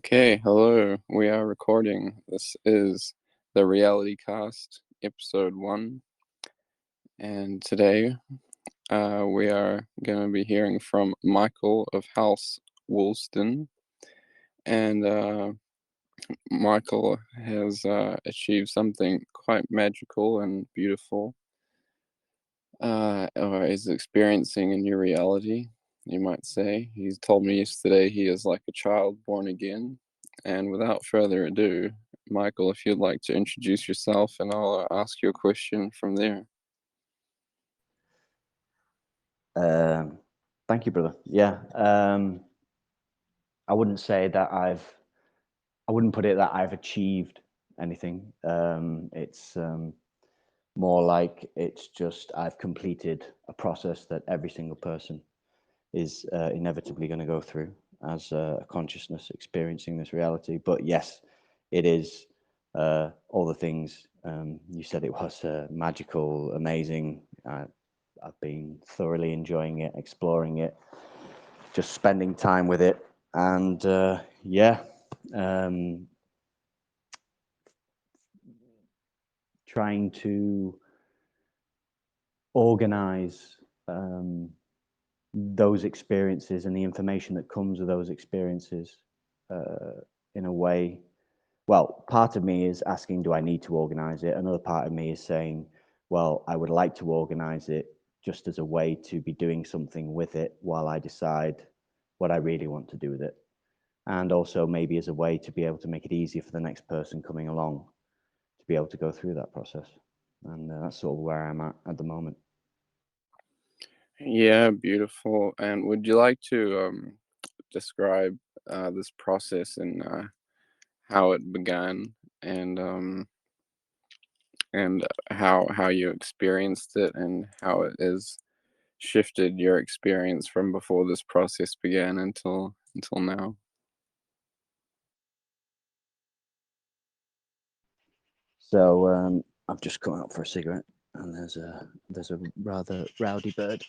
Okay, hello. We are recording. This is the Realitycast, episode 1, and today we are going to be hearing from Michael of House Woolston, and Michael has achieved something quite magical and beautiful, or is experiencing a new reality, you might say. He's told me yesterday he is like a child born again. And without further ado, Michael, if you'd like to introduce yourself, and I'll ask you a question from there. Thank you, brother. Yeah, I wouldn't say that I wouldn't put it that I've achieved anything. It's more like it's just I've completed a process that every single person is inevitably going to go through as a consciousness experiencing this reality. But yes, it is all the things you said. It was magical, amazing. I've been thoroughly enjoying it, exploring it, just spending time with it, and um, trying to organize those experiences and the information that comes with those experiences in a way. Well, part of me is asking, do I need to organize it? Another part of me is saying, well, I would like to organize it just as a way to be doing something with it while I decide what I really want to do with it. And also maybe as a way to be able to make it easier for the next person coming along to be able to go through that process. And that's sort of where I'm at the moment. Yeah, beautiful. And would you like to describe this process and how it began, and how you experienced it, and how it has shifted your experience from before this process began until now? So I've just come out for a cigarette, and there's a rather rowdy bird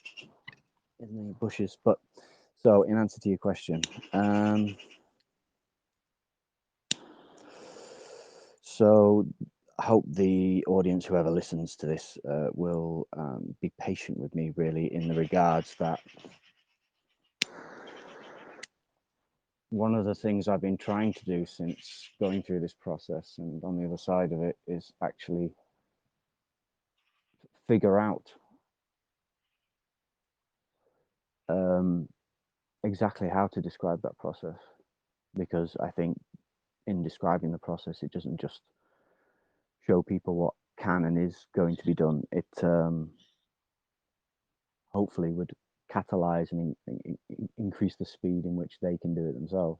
in the bushes. But so in answer to your question, so I hope the audience, whoever listens to this, will be patient with me, really, in the regards that one of the things I've been trying to do since going through this process and on the other side of it is actually figure out um, exactly how to describe that process. Because I think in describing the process, it doesn't just show people what can and is going to be done. It hopefully would catalyze and increase the speed in which they can do it themselves.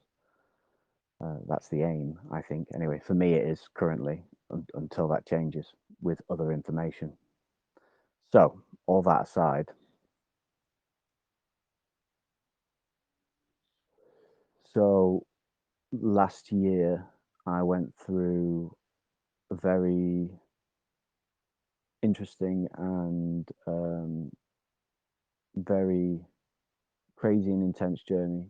That's the aim, I think. Anyway, for me, it is currently until that changes with other information. So, all that aside, so last year I went through a very interesting and very crazy and intense journey,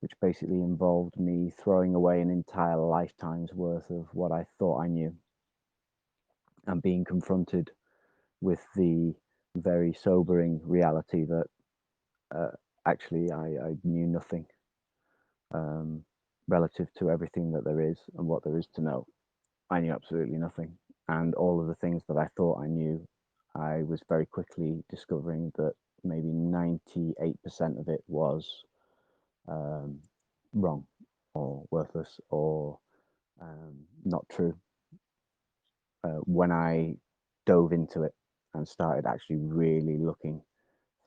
which basically involved me throwing away an entire lifetime's worth of what I thought I knew and being confronted with the very sobering reality that uh, actually I knew nothing um, relative to everything that there is and what there is to know. I knew absolutely nothing. And all of the things that I thought I knew, I was very quickly discovering that maybe 98% of it was um, wrong or worthless or not true. When I dove into it and started actually really looking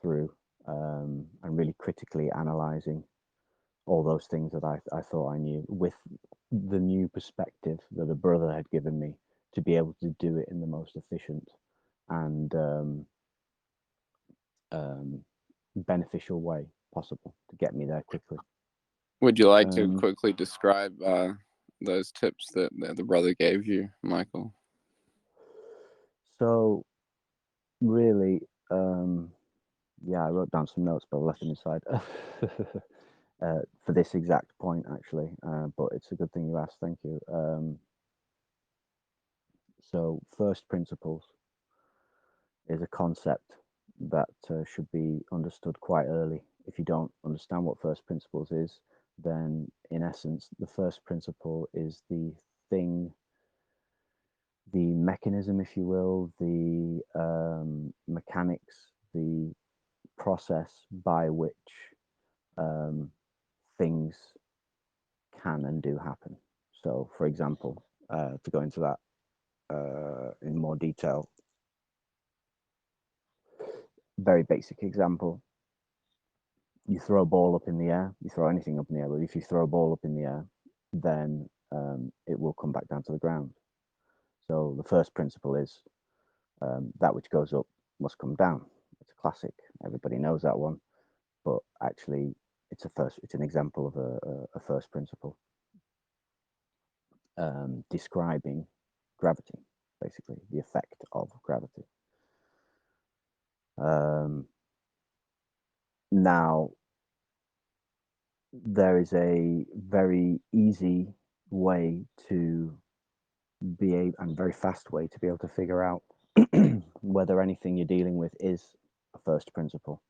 through and really critically analyzing all those things that I thought I knew with the new perspective that a brother had given me to be able to do it in the most efficient and um, beneficial way possible to get me there quickly. Would you like to Um, quickly describe those tips that the brother gave you, Michael? so really, yeah, I wrote down some notes, but I left them inside. for this exact point, actually. But it's a good thing you asked. Thank you. So, first principles is a concept that should be understood quite early. If you don't understand what first principles is, then in essence, the first principle is the thing, the mechanism, if you will, the mechanics, the process by which um, things can and do happen. So, for example, to go into that in more detail, very basic example, you throw a ball up in the air, you throw anything up in the air, but if you throw a ball up in the air, then it will come back down to the ground. So the first principle is that which goes up must come down. It's a classic. Everybody knows that one, but actually, it's an example of a first principle describing gravity, basically the effect of gravity. Now, there is a very easy way to be able, and very fast way to be able to figure out whether anything you're dealing with is a first principle.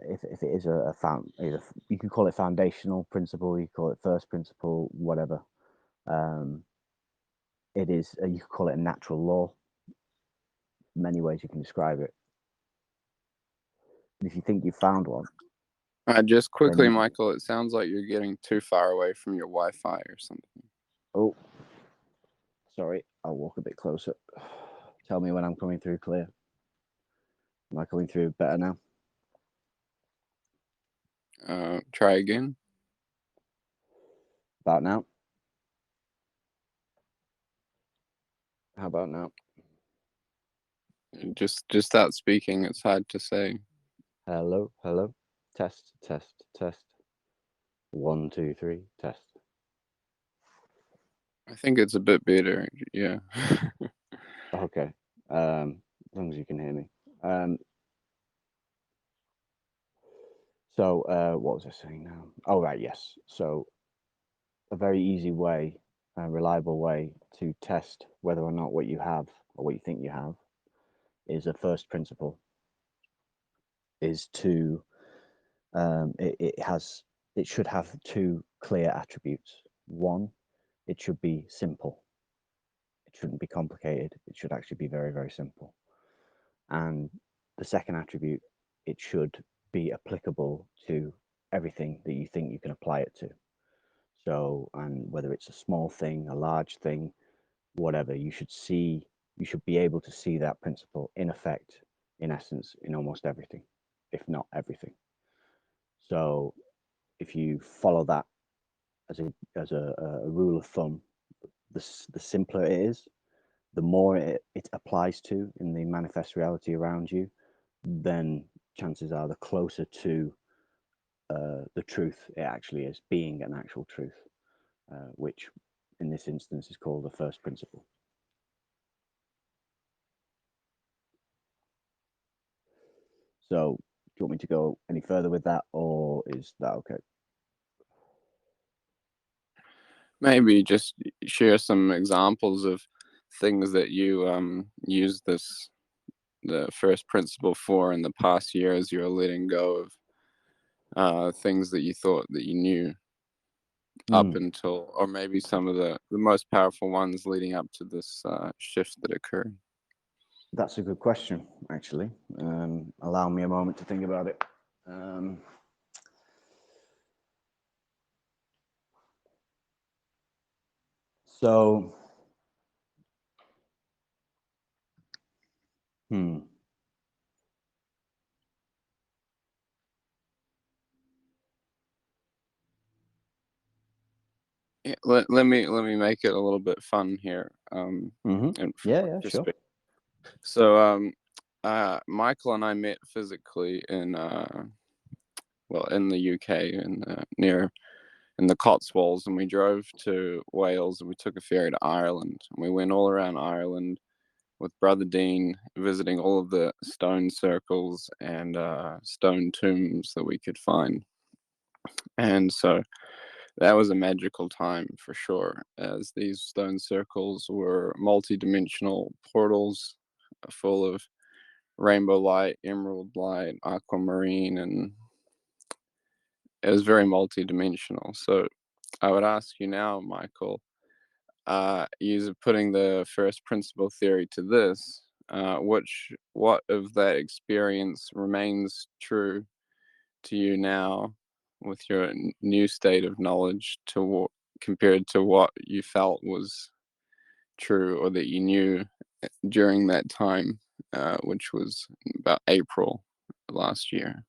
If it is a found, either you could call it foundational principle, you could call it first principle, whatever. Um, it is. You could call it a natural law. Many ways you can describe it. If you think you've found one, Just then quickly, you. Michael, it sounds like you're getting too far away from your Wi-Fi or something. Oh, sorry. I'll walk a bit closer. Tell me when I'm coming through clear. Am I coming through better now? Try again. About now? How about now? Just start speaking. It's hard to say. Hello, hello. Test, test, test. 1, 2, 3. Test. I think it's a bit better. Yeah. Okay. As long as you can hear me. So, what was I saying now? Oh, right, yes. So, a very easy way, a reliable way to test whether or not what you have or what you think you have is a first principle. Is to it should have two clear attributes. One, it should be simple. It shouldn't be complicated. It should actually be very, very simple. And the second attribute, it should be applicable to everything that you think you can apply it to. So, and whether it's a small thing, a large thing, whatever, you should be able to see that principle in effect, in essence, in almost everything, if not everything. So, if you follow that as a rule of thumb, the simpler it is, the more it applies to in the manifest reality around you, then chances are the closer to the truth it actually is, being an actual truth, which in this instance is called the first principle. So, do you want me to go any further with that, or is that okay? Maybe just share some examples of things that you use the first principle for in the past year as you're letting go of things that you thought that you knew up Mm, until, or maybe some of the most powerful ones leading up to this shift that occurred. that's a good question, actually. Allow me a moment to think about it. So, hmm. Yeah, let me make it a little bit fun here, Mm-hmm. and Yeah, for yeah, to sure. speak. So, Michael and I met physically in the UK, near in the Cotswolds, and we drove to Wales, and we took a ferry to Ireland, and we went all around Ireland with Brother Dean, visiting all of the stone circles and stone tombs that we could find. And so that was a magical time for sure, as these stone circles were multi-dimensional portals full of rainbow light, emerald light, aquamarine, and it was very multi-dimensional. So I would ask you now, Michael, user putting the first principle theory to this, what of that experience remains true to you now with your new state of knowledge compared to what you felt was true or that you knew during that time, which was about April last year?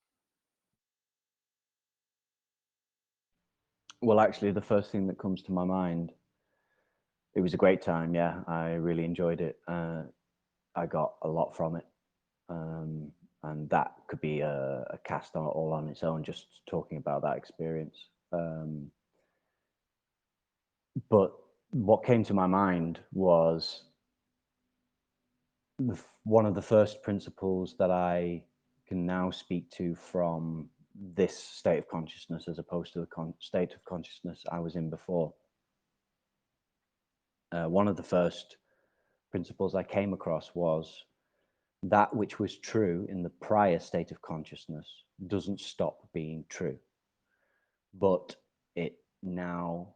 Well, actually, the first thing that comes to my mind, it was a great time. Yeah, I really enjoyed it. I got a lot from it. And that could be a cast all on its own, just talking about that experience. But what came to my mind was one of the first principles that I can now speak to from this state of consciousness as opposed to the state of consciousness I was in before. One of the first principles I came across was that which was true in the prior state of consciousness doesn't stop being true, but it now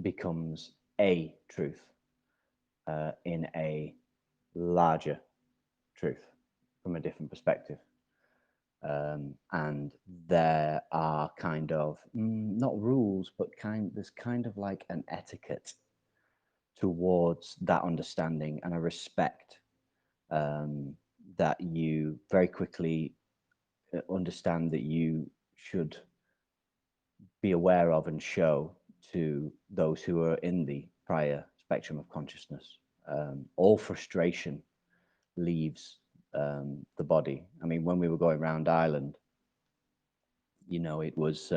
becomes a truth in a larger truth from a different perspective. And there are kind of not rules, but there's kind of like an etiquette towards that understanding and a respect that you very quickly understand that you should be aware of and show to those who are in the prior spectrum of consciousness. All frustration leaves the body. I mean, when we were going around Ireland, it was,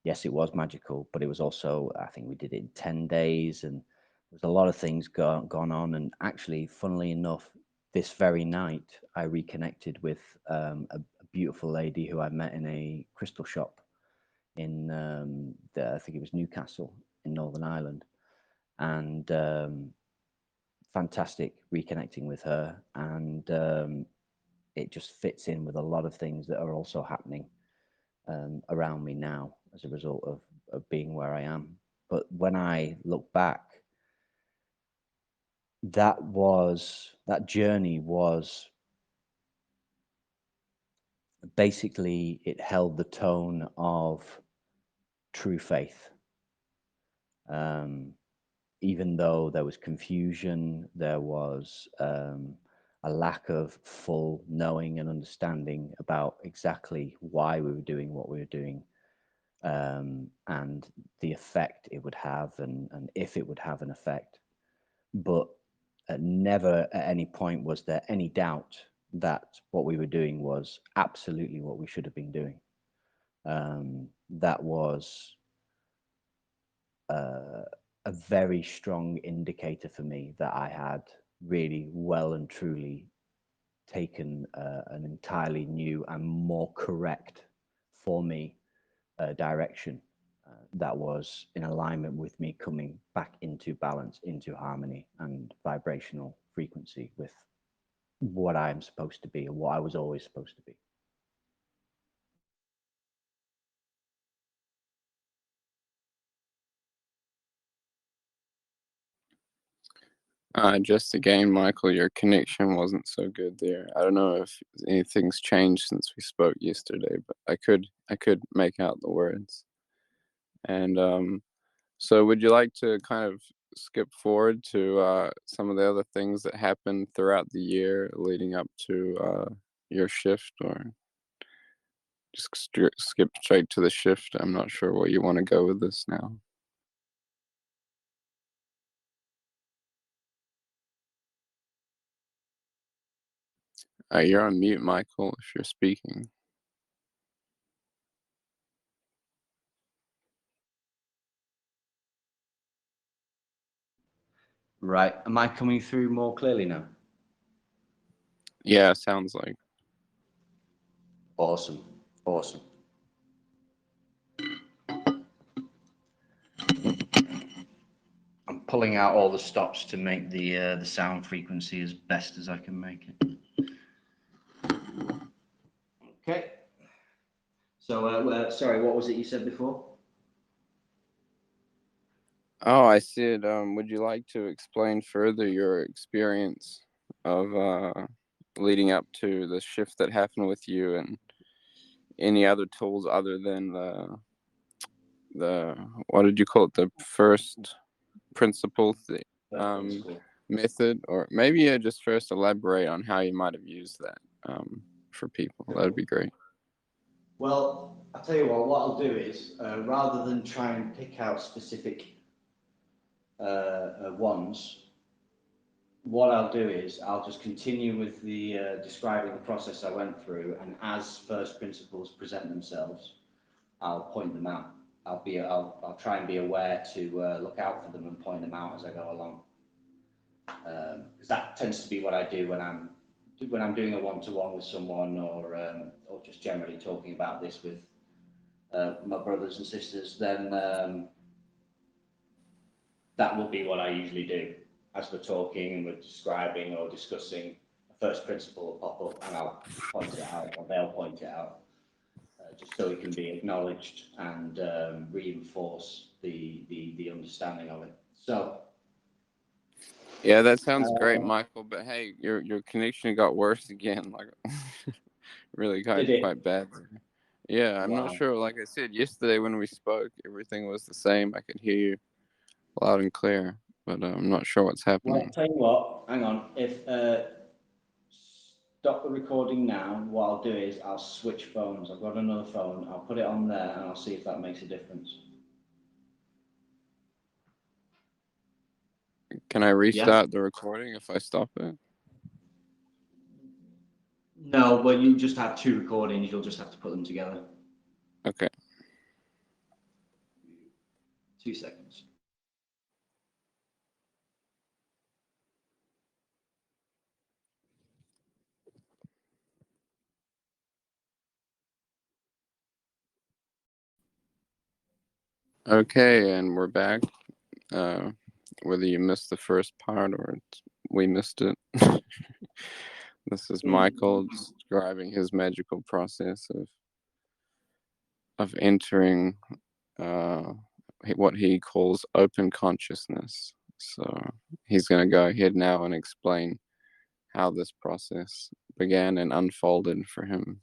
yes, it was magical, but it was also, I think we did it in 10 days, and there's a lot of things gone on. And actually, funnily enough, this very night, I reconnected with a beautiful lady who I met in a crystal shop in, I think it was Newcastle in Northern Ireland. And fantastic reconnecting with her. And it just fits in with a lot of things that are also happening around me now as a result of being where I am. But when I look back, that journey was basically, it held the tone of true faith. Even though there was confusion, there was a lack of full knowing and understanding about exactly why we were doing what we were doing, and the effect it would have, and if it would have an effect. But never at any point was there any doubt that what we were doing was absolutely what we should have been doing. That was a very strong indicator for me that I had really well and truly taken an entirely new and more correct for me direction that was in alignment with me coming back into balance, into harmony and vibrational frequency with what I am supposed to be and what I was always supposed to be. Just again, Michael, your connection wasn't so good there. I don't know if anything's changed since we spoke yesterday, but I could make out the words. And so would you like to kind of skip forward to some of the other things that happened throughout the year leading up to your shift, or just skip straight to the shift? I'm not sure where you want to go with this now. You're on mute, Michael, if you're speaking. Right. Am I coming through more clearly now? Yeah, sounds like. Awesome. Awesome. pulling out all the stops to make the sound frequency as best as I can make it. Okay. So, sorry, what was it you said before? Oh, I said, would you like to explain further your experience of leading up to the shift that happened with you, and any other tools other than the what did you call it, the first principle method, or maybe just first elaborate on how you might have used that for people. That would be great. Well, I'll tell you what I'll do is, rather than try and pick out specific ones, what I'll do is I'll just continue with the describing the process I went through, and as first principles present themselves, I'll point them out. I'll try and be aware to look out for them and point them out as I go along. Because that tends to be what I do when I'm doing a one-to-one with someone, or just generally talking about this with my brothers and sisters. Then that will be what I usually do. As we're talking and we're describing or discussing, a first principle will pop up and I'll point it out, or they'll point it out, just so it can be acknowledged and reinforce the understanding of it. So. Yeah, that sounds great, Michael. But hey, your connection got worse again, like really quite bad. Yeah, I'm not sure. Like I said yesterday when we spoke, everything was the same. I could hear you loud and clear, but I'm not sure what's happening. Well, I'll tell you what, hang on. If stop the recording now, what I'll do is I'll switch phones. I've got another phone. I'll put it on there and I'll see if that makes a difference. Can I restart the recording if I stop it? No, well, you just have two recordings. You'll just have to put them together. Okay. 2 seconds. Okay, and we're back. Whether you missed the first part or we missed it. This is Michael describing his magical process of entering what he calls open consciousness. So he's going to go ahead now and explain how this process began and unfolded for him.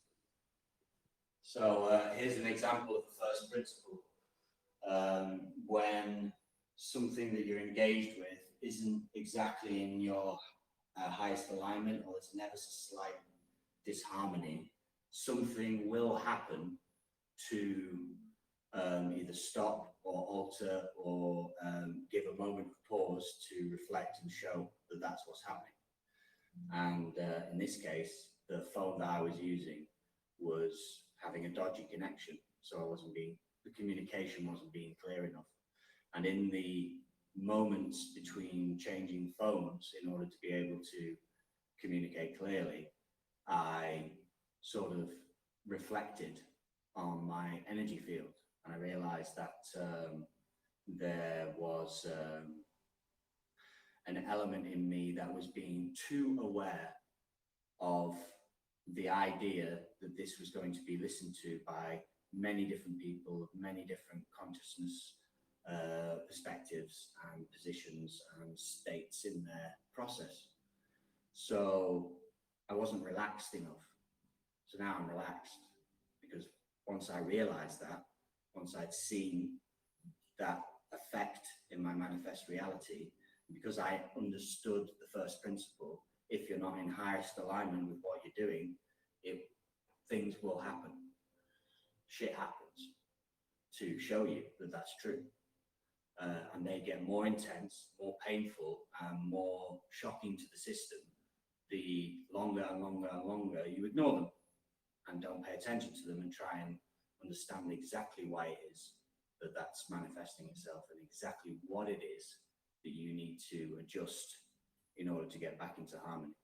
So here's an example of the first principle. When something that you're engaged with isn't exactly in your highest alignment, or there's never so slight disharmony, something will happen to either stop or alter or give a moment of pause to reflect and show that that's what's happening. And in this case, the phone that I was using was having a dodgy connection, so the communication wasn't being clear enough. And in the moments between changing phones, in order to be able to communicate clearly, I sort of reflected on my energy field, and I realized that there was an element in me that was being too aware of the idea that this was going to be listened to by many different people, many different consciousness perspectives and positions and states in their process. So I wasn't relaxed enough. So now I'm relaxed, because once I realized that, once I'd seen that effect in my manifest reality, because I understood the first principle, if you're not in highest alignment with what you're doing, things will happen. Shit happens to show you that that's true. And they get more intense, more painful, and more shocking to the system the longer and longer and longer you ignore them and don't pay attention to them and try and understand exactly why it is that that's manifesting itself, and exactly what it is that you need to adjust in order to get back into harmony.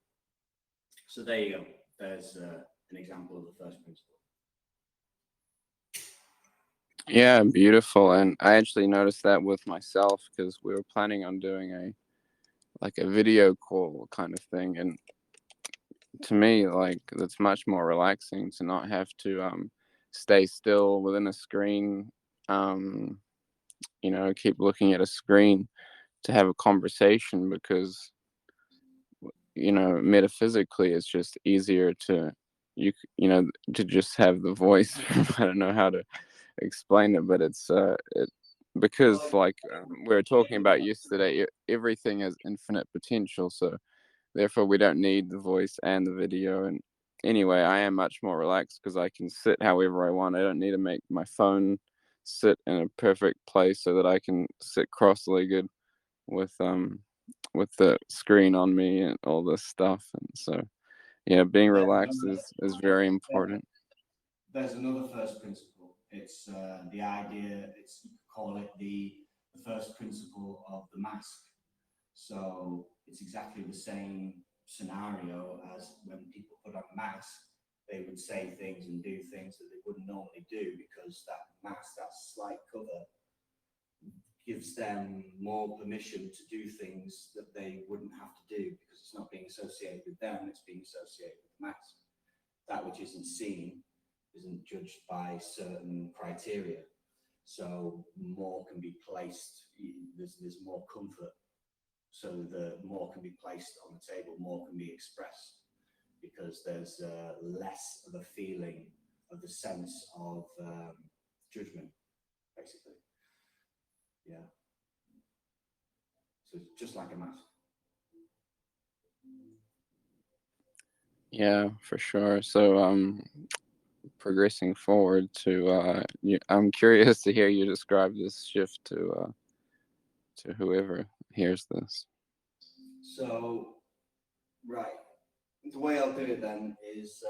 So there you go. There's an example of the first principle. Yeah, beautiful. And I actually noticed that with myself because we were planning on doing a video call kind of thing, and to me, like, it's much more relaxing to not have to stay still within a screen, um keep looking at a screen to have a conversation, because metaphysically it's just easier to to just have the voice. I don't know how to explain it, but because, Well, like, we were talking about yesterday, everything has infinite potential, so therefore we don't need the voice and the video. And anyway, I am much more relaxed because I can sit however I want. I don't need to make my phone sit in a perfect place so that I can sit cross-legged with the screen on me and all this stuff. And so, yeah, being relaxed is very important. there's another first principle. It's the idea. It's, you could call it the first principle of the mask. So it's exactly the same scenario as when people put on a mask. They would say things and do things that they wouldn't normally do, because that mask, that slight cover, gives them more permission to do things that they wouldn't have to do, because it's not being associated with them, it's being associated with the mask. That which isn't seen isn't judged by certain criteria. So more can be placed, there's more comfort. So the more can be placed on the table, more can be expressed, because there's less of a feeling of the sense of judgment, basically. Yeah. So it's just like a mask. Yeah, for sure. So, progressing forward to, I'm curious to hear you describe this shift to whoever hears this. So, right. The way I'll do it then is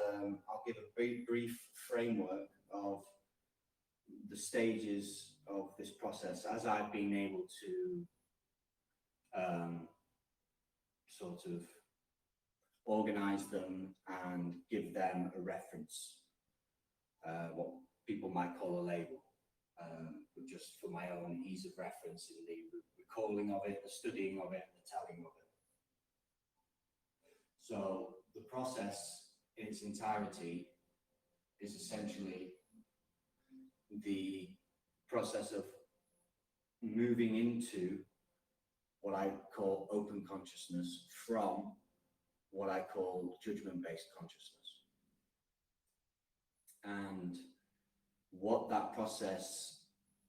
I'll give a brief framework of the stages of this process as I've been able to sort of organize them and give them a reference, what people might call a label, but just for my own ease of reference in the recalling of it, the studying of it, and the telling of it. So the process in its entirety is essentially the process of moving into what I call open consciousness from what I call judgment-based consciousness. And what that process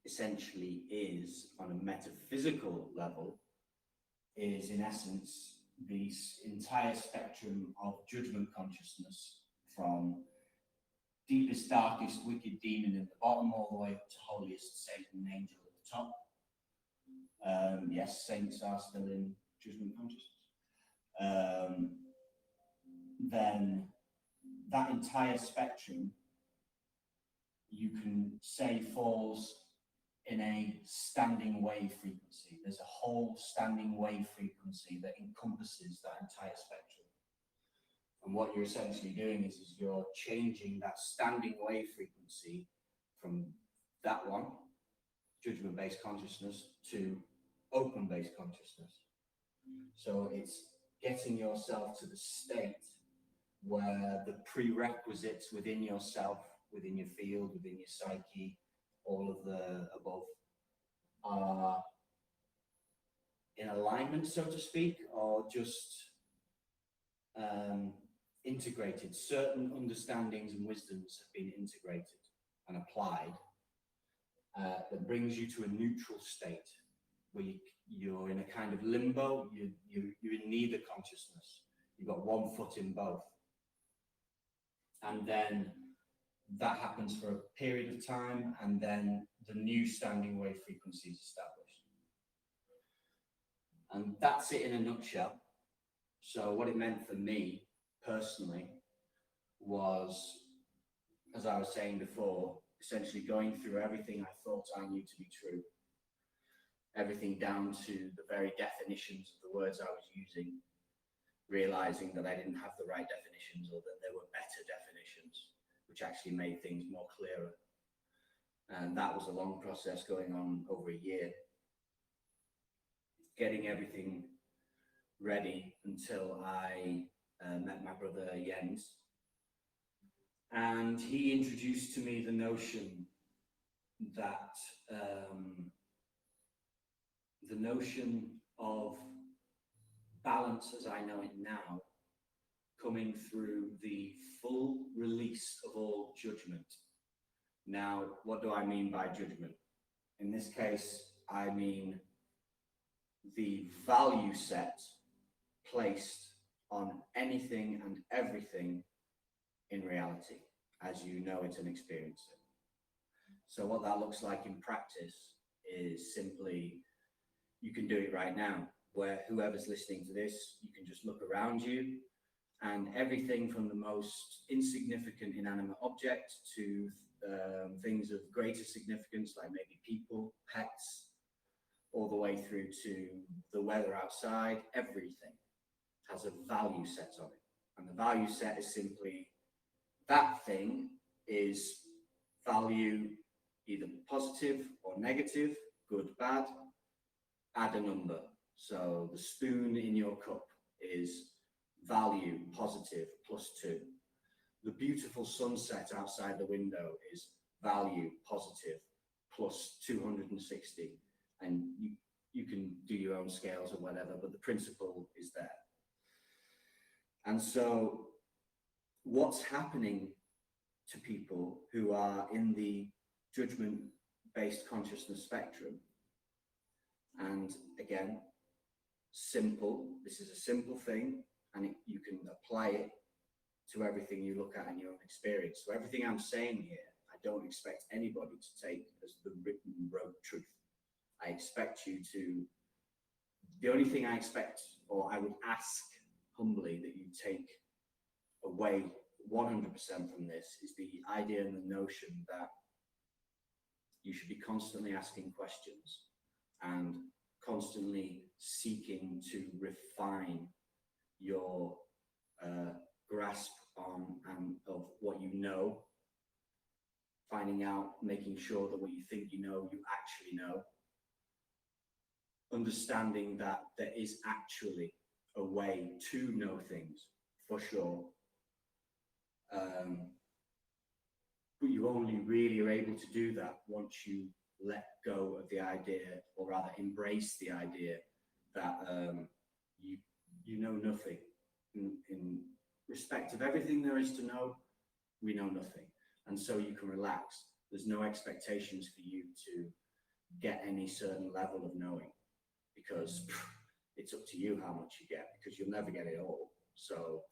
essentially is on a metaphysical level is, in essence, the entire spectrum of judgment consciousness, from deepest, darkest, wicked demon at the bottom, all the way up to holiest Satan angel at the top. Yes, saints are still in judgment consciousness. Then that entire spectrum, you can say, falls in a standing wave frequency. There's a whole standing wave frequency that encompasses that entire spectrum. And what you're essentially doing is you're changing that standing wave frequency from that one, judgment-based consciousness, to open-based consciousness. So it's getting yourself to the state where the prerequisites within yourself, within your field, within your psyche, all of the above, are in alignment, so to speak, or just integrated. Certain understandings and wisdoms have been integrated and applied, that brings you to a neutral state where you're in a kind of limbo. You're in neither consciousness. You've got one foot in both. And then that happens for a period of time, and then the new standing wave frequency is established. And that's it in a nutshell. So what it meant for me personally was, as I was saying before, essentially going through everything I thought I knew to be true, everything down to the very definitions of the words I was using, realizing that I didn't have the right definitions, or that there were better definitions, which actually made things more clearer. And that was a long process going on over a year, getting everything ready until I met my brother Jens. And he introduced to me the notion that the notion of balance as I know it now, coming through the full release of all judgment. Now, what do I mean by judgment? In this case, I mean the value set placed on anything and everything in reality, as you know it and experience it. So what that looks like in practice is simply, you can do it right now, where whoever's listening to this, you can just look around you, and everything from the most insignificant inanimate object to things of greater significance, like maybe people, pets, all the way through to the weather outside, everything has a value set on it. And the value set is simply, that thing is value either positive or negative, good, bad, add a number. So the spoon in your cup is value positive +2. The beautiful sunset outside the window is value positive +260. And you can do your own scales or whatever, but the principle is there. And so what's happening to people who are in the judgment-based consciousness spectrum, and again, simple, this is a simple thing, and you can apply it to everything you look at in your own experience. So everything I'm saying here, I don't expect anybody to take as the written road truth. I expect you to, the only thing I expect, or I would ask humbly that you take away 100% from this, is the idea and the notion that you should be constantly asking questions and constantly seeking to refine your grasp on and of what you know, finding out, making sure that what you think you know, you actually know, understanding that there is actually a way to know things for sure. But you only really are able to do that once you let go of the idea, or rather embrace the idea that you know nothing. In respect of everything there is to know, we know nothing. And so you can relax. There's no expectations for you to get any certain level of knowing, because it's up to you how much you get, because you'll never get it all. So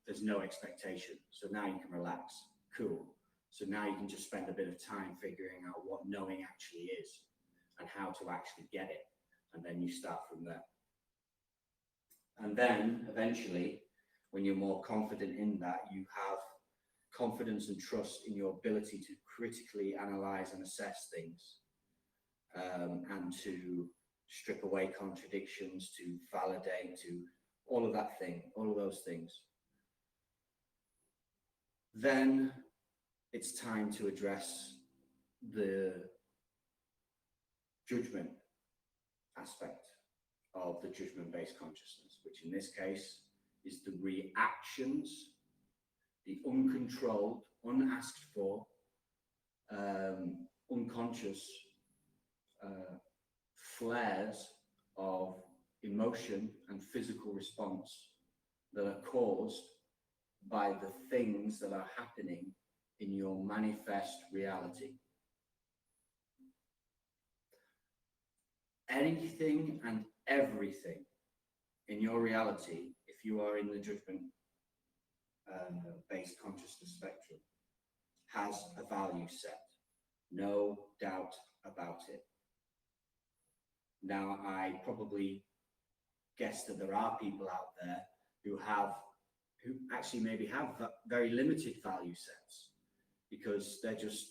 there's no expectation. So now you can relax. Cool. So now you can just spend a bit of time figuring out what knowing actually is and how to actually get it. And then you start from there. And then eventually, when you're more confident in that, you have confidence and trust in your ability to critically analyze and assess things, and to strip away contradictions, to validate, to all of that thing, all of those things. Then it's time to address the judgment aspect of the judgment-based consciousness, which in this case is the reactions, the uncontrolled, unasked for, unconscious flares of emotion and physical response that are caused by the things that are happening in your manifest reality. Anything and everything in your reality, if you are in the judgment based consciousness spectrum, has a value set. No doubt about it. Now, I probably guess that there are people out there who actually maybe have very limited value sets, because they're just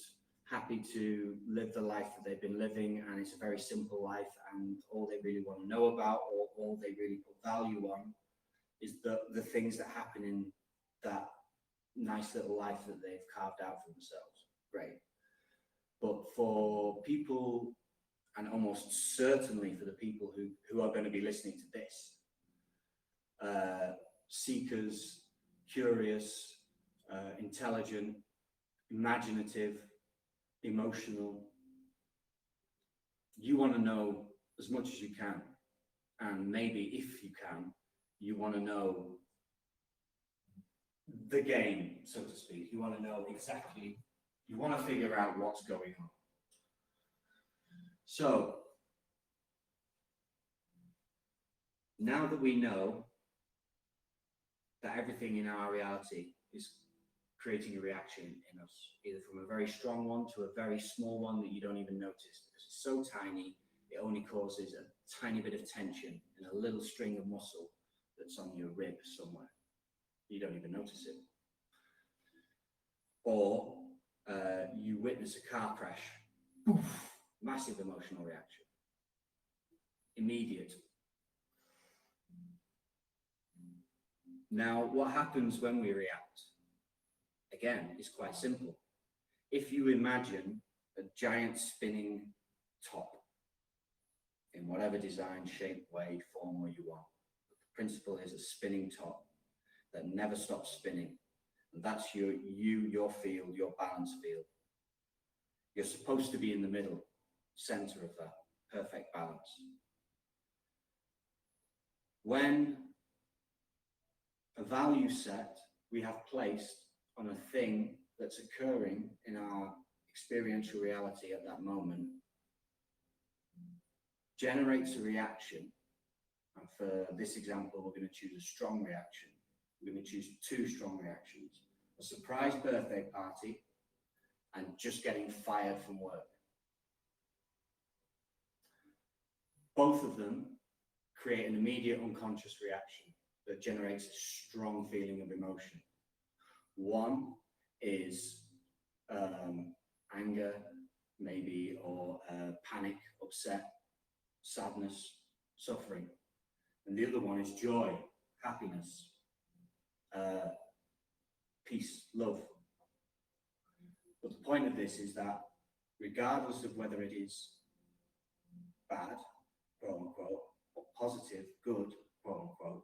happy to live the life that they've been living, and it's a very simple life, and all they really want to know about, or all they really put value on, is the things that happen in that nice little life that they've carved out for themselves. Great. But for people, and almost certainly for the people who are going to be listening to this, seekers, curious, intelligent, imaginative, emotional, you want to know as much as you can. And maybe if you can, you want to know the game, so to speak. You want to know exactly, you want to figure out what's going on. So, now that we know that everything in our reality is creating a reaction in us, either from a very strong one to a very small one that you don't even notice, because it's so tiny, it only causes a tiny bit of tension in a little string of muscle that's on your rib somewhere. You don't even notice it. Or you witness a car crash, poof, massive emotional reaction, immediate. Now, what happens when we react? Again, is quite simple. If you imagine a giant spinning top in whatever design, shape, way, form you want, the principle is a spinning top that never stops spinning. And that's your field, your balance field. You're supposed to be in the middle, center of that perfect balance. When a value set we have placed on a thing that's occurring in our experiential reality at that moment generates a reaction. And for this example, we're going to choose a strong reaction. We're going to choose two strong reactions: a surprise birthday party and just getting fired from work. Both of them create an immediate unconscious reaction that generates a strong feeling of emotion. One is anger, maybe, or panic, upset, sadness, suffering. And the other one is joy, happiness, peace, love. But the point of this is that regardless of whether it is bad, quote unquote, or positive, good, quote unquote,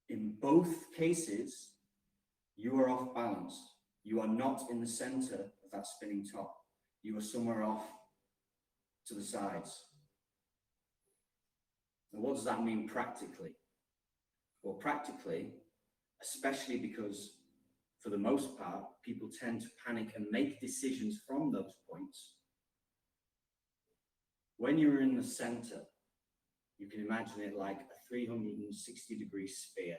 in both cases, you are off balance. You are not in the center of that spinning top. You are somewhere off to the sides. And what does that mean practically? Well, practically, especially because for the most part, people tend to panic and make decisions from those points. When you're in the center, you can imagine it like a 360-degree sphere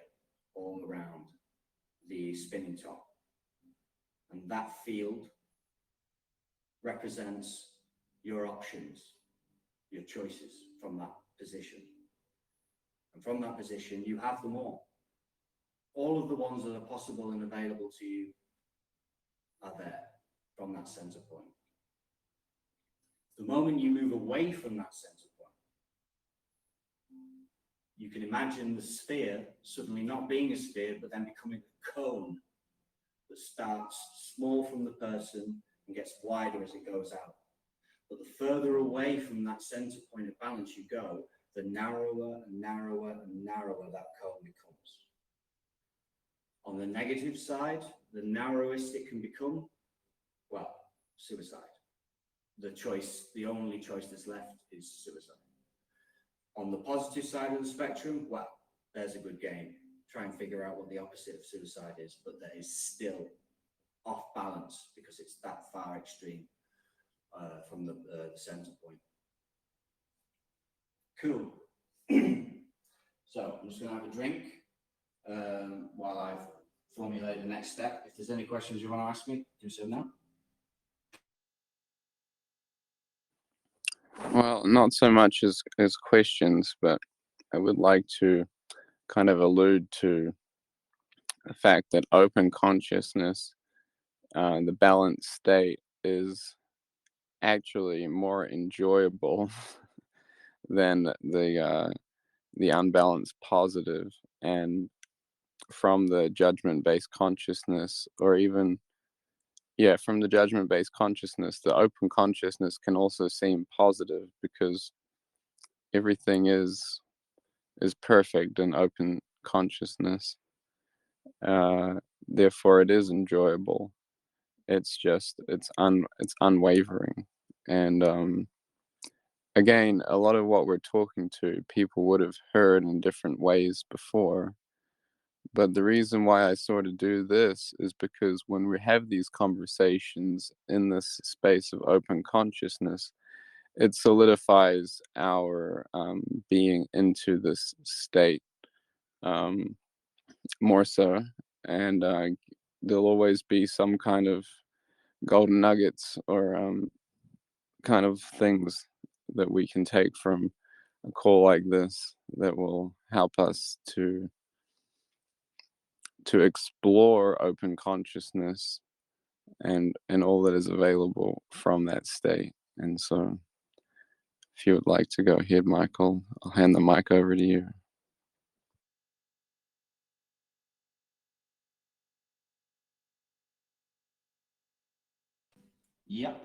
all around the spinning top. And that field represents your options, your choices from that position. And from that position, you have them all. All of the ones that are possible and available to you are there from that center point. The moment you move away from that center point, you can imagine the sphere suddenly not being a sphere, but then becoming a cone that starts small from the person and gets wider as it goes out. But the further away from that center point of balance you go, the narrower and narrower and narrower that cone becomes. On the negative side, the narrowest it can become, well, suicide. The only choice that's left is suicide. On the positive side of the spectrum, well, there's a good game. Try and figure out what the opposite of suicide is, but that is still off balance because it's that far extreme from the center point. Cool. So I'm just going to have a drink while I formulate the next step. If there's any questions you want to ask me, do so now. Well, not so much as questions, but I would like to kind of allude to the fact that open consciousness, the balanced state, is actually more enjoyable than the unbalanced positive. And from the judgment-based consciousness, or even yeah, from the judgment-based consciousness, the open consciousness can also seem positive because everything is perfect in open consciousness. Therefore, it is enjoyable. It's just it's unwavering, and again, a lot of what we're talking to people would have heard in different ways before. But the reason why I sort of do this is because when we have these conversations in this space of open consciousness, it solidifies our being into this state um, more so. And there'll always be some kind of golden nuggets or kind of things that we can take from a call like this that will help us to explore open consciousness and all that is available from that state. And so if you would like to go ahead, Michael, I'll hand the mic over to you. Yep.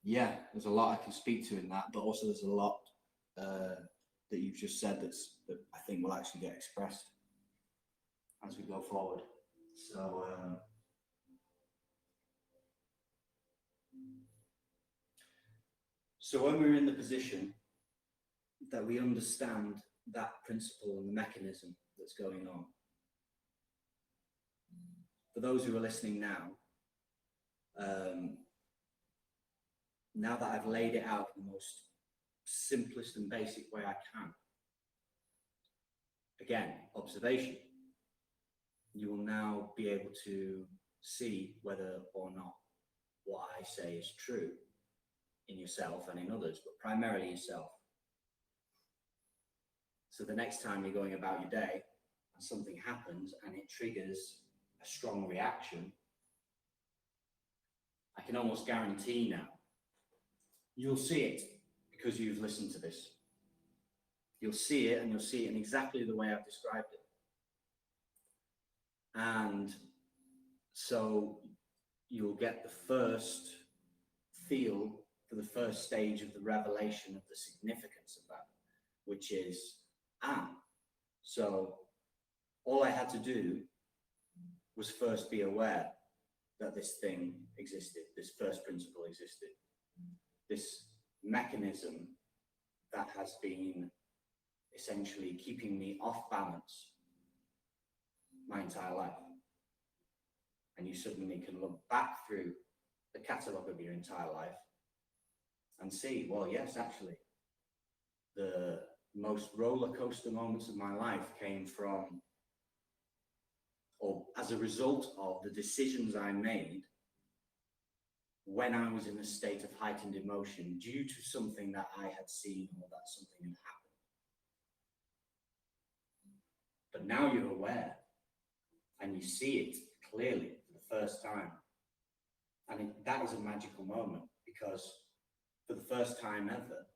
Yeah, there's a lot I can speak to in that, but also there's a lot that you've just said that I think will actually get expressed as we go forward. So when we're in the position that we understand that principle and the mechanism that's going on, for those who are listening now, now that I've laid it out in the most simplest and basic way I can, again, observation, you will now be able to see whether or not what I say is true in yourself and in others, but primarily yourself. So the next time you're going about your day and something happens and it triggers a strong reaction, I can almost guarantee now you'll see it because you've listened to this. You'll see it, and you'll see it in exactly the way I've described it. And so you'll get the first feel for the first stage of the revelation of the significance of that, which is, so all I had to do was first be aware that this thing existed, this first principle existed, this mechanism that has been essentially keeping me off balance my entire life. And you suddenly can look back through the catalogue of your entire life and see, well, yes, actually, the most roller coaster moments of my life came from, or as a result of the decisions I made when I was in a state of heightened emotion due to something that I had seen or that something had happened. But now you're aware and you see it clearly for the first time. And that is a magical moment because for the first time ever,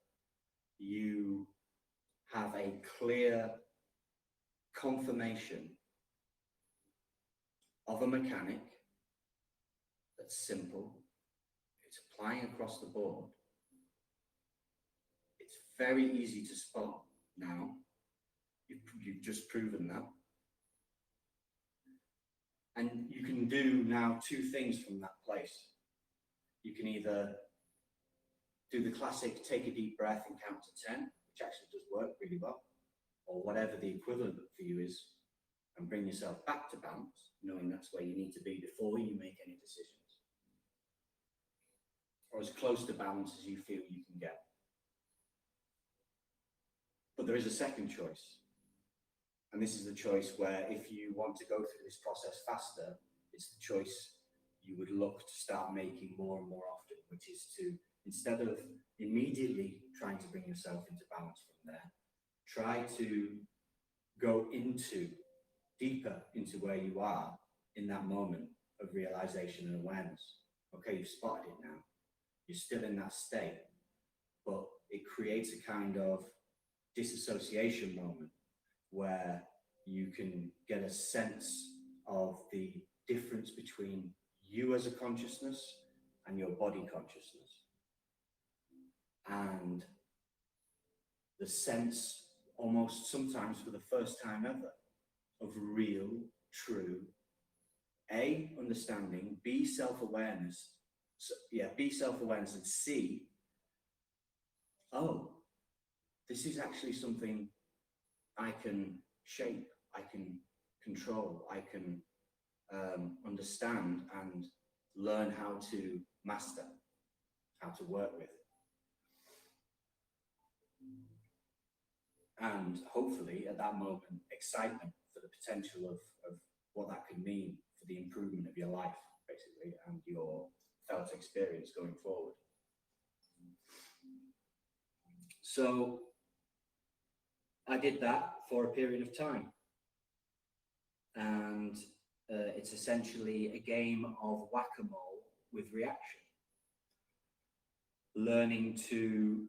you have a clear confirmation of a mechanic that's simple. It's applying across the board. It's very easy to spot now. You've just proven that. And you can do now two things from that place. You can either do the classic take a deep breath and count to 10, which actually does work really well, or whatever the equivalent for you is, and bring yourself back to balance, knowing that's where you need to be before you make any decisions, or as close to balance as you feel you can get. But there is a second choice. And this is the choice where if you want to go through this process faster, it's the choice you would look to start making more and more often, which is to, instead of immediately trying to bring yourself into balance from there, try to go deeper into where you are in that moment of realization and awareness. Okay, you've spotted it now. You're still in that state, but it creates a kind of disassociation moment where you can get a sense of the difference between you as a consciousness and your body consciousness. And the sense, almost sometimes for the first time ever, of real, true, A, understanding, B, self-awareness. So, B, self-awareness, and C, oh, this is actually something I can shape, I can control, I can understand and learn how to master, how to work with. And hopefully at that moment, excitement for the potential of what that could mean for the improvement of your life, basically, and your felt experience going forward. So I did that for a period of time. And it's essentially a game of whack-a-mole with reaction. Learning to,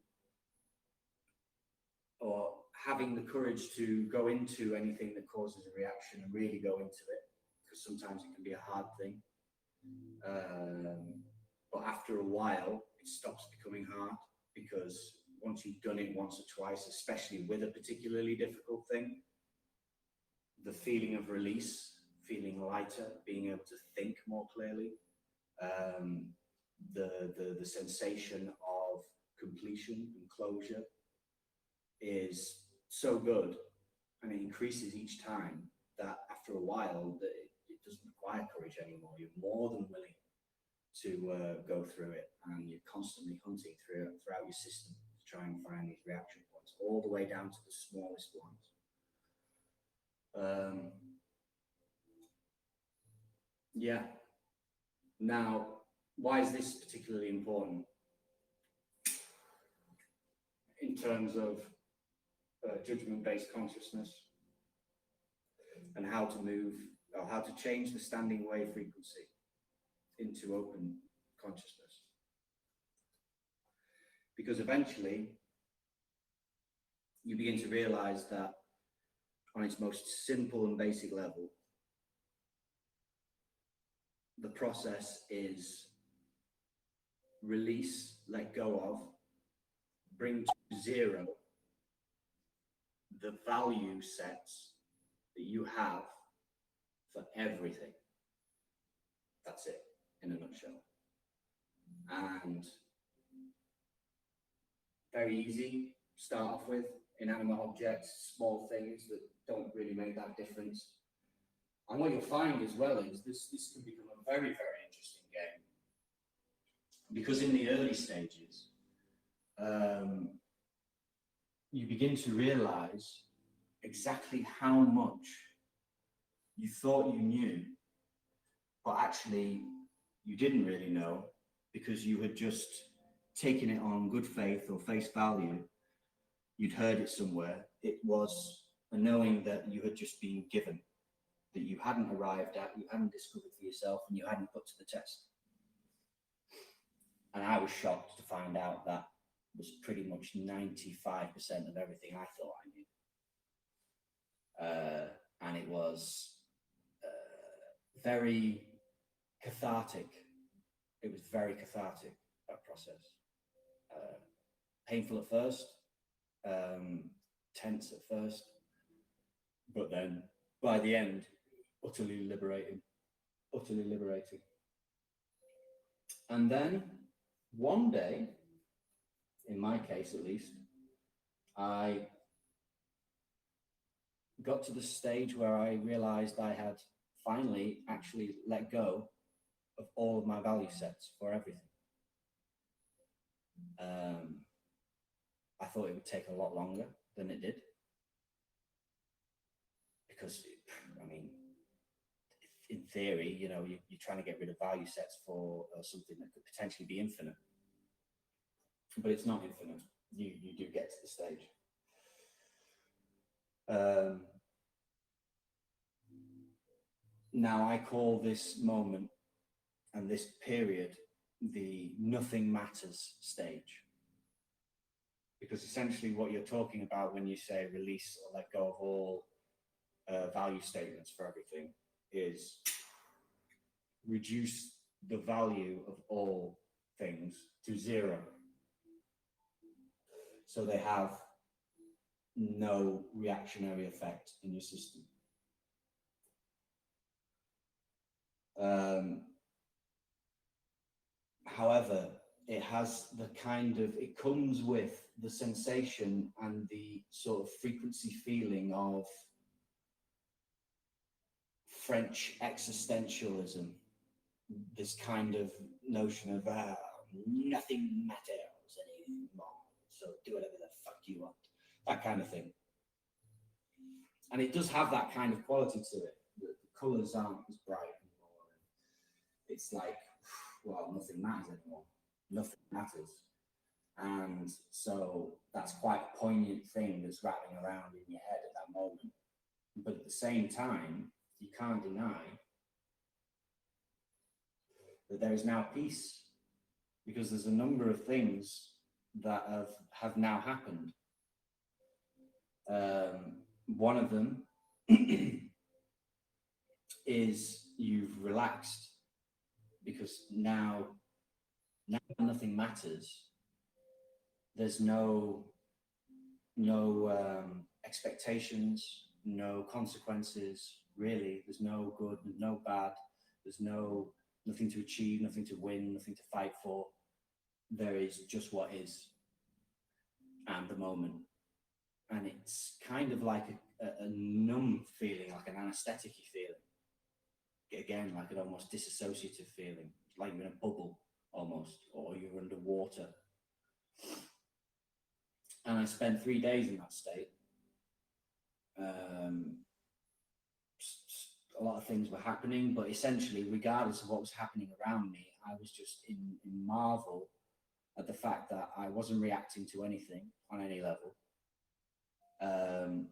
or having the courage to go into anything that causes a reaction and really go into it, because sometimes it can be a hard thing. But after a while, it stops becoming hard, because once you've done it once or twice, especially with a particularly difficult thing, the feeling of release, feeling lighter, being able to think more clearly, the sensation of completion and closure is so good, and it increases each time, that after a while it doesn't require courage anymore. You're more than willing to go through it, and you're constantly hunting throughout your system to try and find these reaction points, all the way down to the smallest ones. Now, why is this particularly important in terms of judgment-based consciousness, and how to move, or how to change the standing wave frequency into open consciousness? Because eventually you begin to realize that on its most simple and basic level, the process is release, let go of, bring to zero the value sets that you have for everything. That's it, in a nutshell. And very easy, start off with inanimate objects, small things that don't really make that difference. And what you'll find as well is this can become a very, very interesting game. Because in the early stages, you begin to realize exactly how much you thought you knew, but actually you didn't really know, because you had just taken it on good faith or face value. You'd heard it somewhere. It was a knowing that you had just been given, that you hadn't arrived at, you hadn't discovered for yourself, and you hadn't put to the test. And I was shocked to find out that was pretty much 95% of everything I thought I knew. And it was very cathartic. It was very cathartic, that process. Painful at first, tense at first, but then by the end, utterly liberating. And then one day, in my case at least, I got to the stage where I realized I had finally actually let go of all of my value sets for everything. I thought it would take a lot longer than it did, because, I mean, in theory, you know, you're trying to get rid of value sets for something that could potentially be infinite, but it's not infinite. You do get to the stage. Now, I call this moment and this period the nothing matters stage, because essentially what you're talking about when you say release or let go of all value statements for everything is reduce the value of all things to zero. So they have no reactionary effect in your system. However, it has the kind of, it comes with the sensation and the sort of frequency feeling of French existentialism, this kind of notion of nothing matters anymore, so do whatever the fuck you want, that kind of thing. And it does have that kind of quality to it. The colours aren't as bright anymore. It's like, well, nothing matters anymore. Nothing matters. And so that's quite a poignant thing that's rattling around in your head at that moment. But at the same time, you can't deny that there is now peace, because there's a number of things that have now happened. One of them is you've relaxed, because now nothing matters. There's no expectations, no consequences, really. There's no good, no bad. There's nothing to achieve, nothing to win, nothing to fight for. There is just what is, and the moment. And it's kind of like a numb feeling, like an anesthetic-y feeling. Again, like an almost disassociative feeling, like you're in a bubble almost, or you're underwater. And I spent 3 days in that state. A lot of things were happening, but essentially, regardless of what was happening around me, I was just in marvel at the fact that I wasn't reacting to anything on any level. And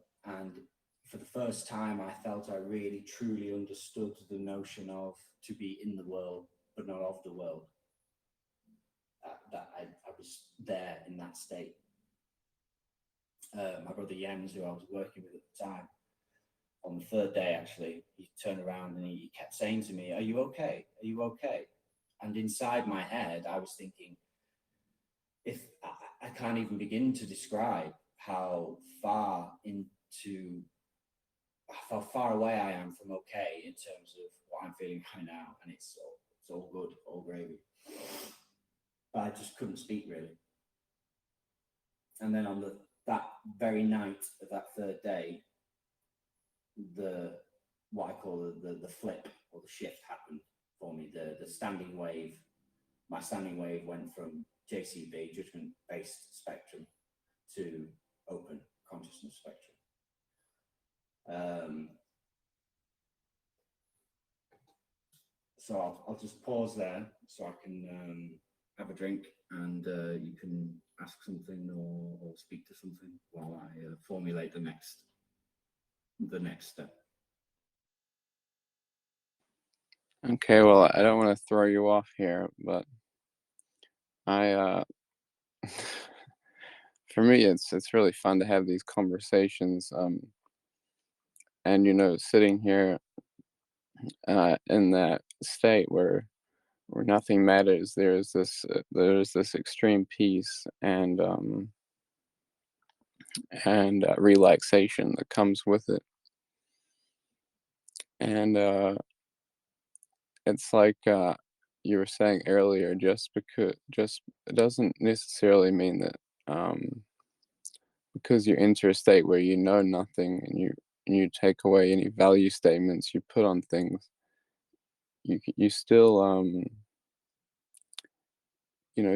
for the first time, I felt I really, truly understood the notion of to be in the world, but not of the world. That I was there in that state. My brother Jens, who I was working with at the time, on the third day, actually, he turned around and he kept saying to me, "Are you okay? Are you okay?" And inside my head, I was thinking, if I can't even begin to describe how far away I am from okay in terms of what I'm feeling right now, and it's all good, all gravy. But I just couldn't speak, really. And then on that very night of that third day, what I call the flip or the shift happened for me. The standing wave, my standing wave went from JCB, judgment-based spectrum, to open consciousness spectrum. So I'll just pause there so I can have a drink, and you can ask something or speak to something while I formulate the next step. Okay, well, I don't want to throw you off here, but I for me it's really fun to have these conversations, and sitting here in that state where nothing matters, there's this extreme peace and relaxation that comes with it. And it's like you were saying earlier, just it doesn't necessarily mean that because you enter a state where you know nothing, and you take away any value statements you put on things, you still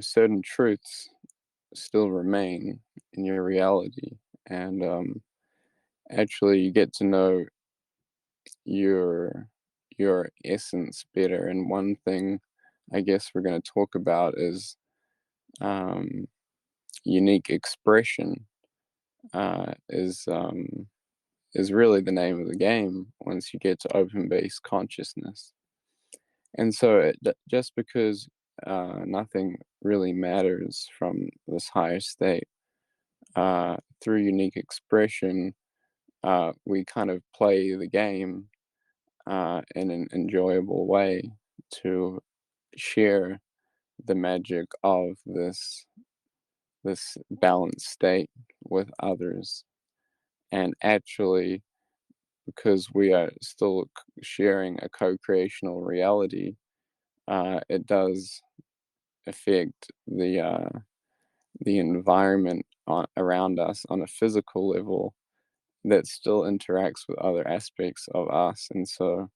certain truths still remain in your reality, and actually you get to know your essence better. And one thing I guess we're going to talk about is unique expression. Is really the name of the game once you get to open base consciousness. And so just because nothing really matters from this higher state, through unique expression, we kind of play the game in an enjoyable way to share the magic of this balanced state with others. And actually, because we are still sharing a co-creational reality, it does affect the environment around us on a physical level that still interacts with other aspects of us. And so,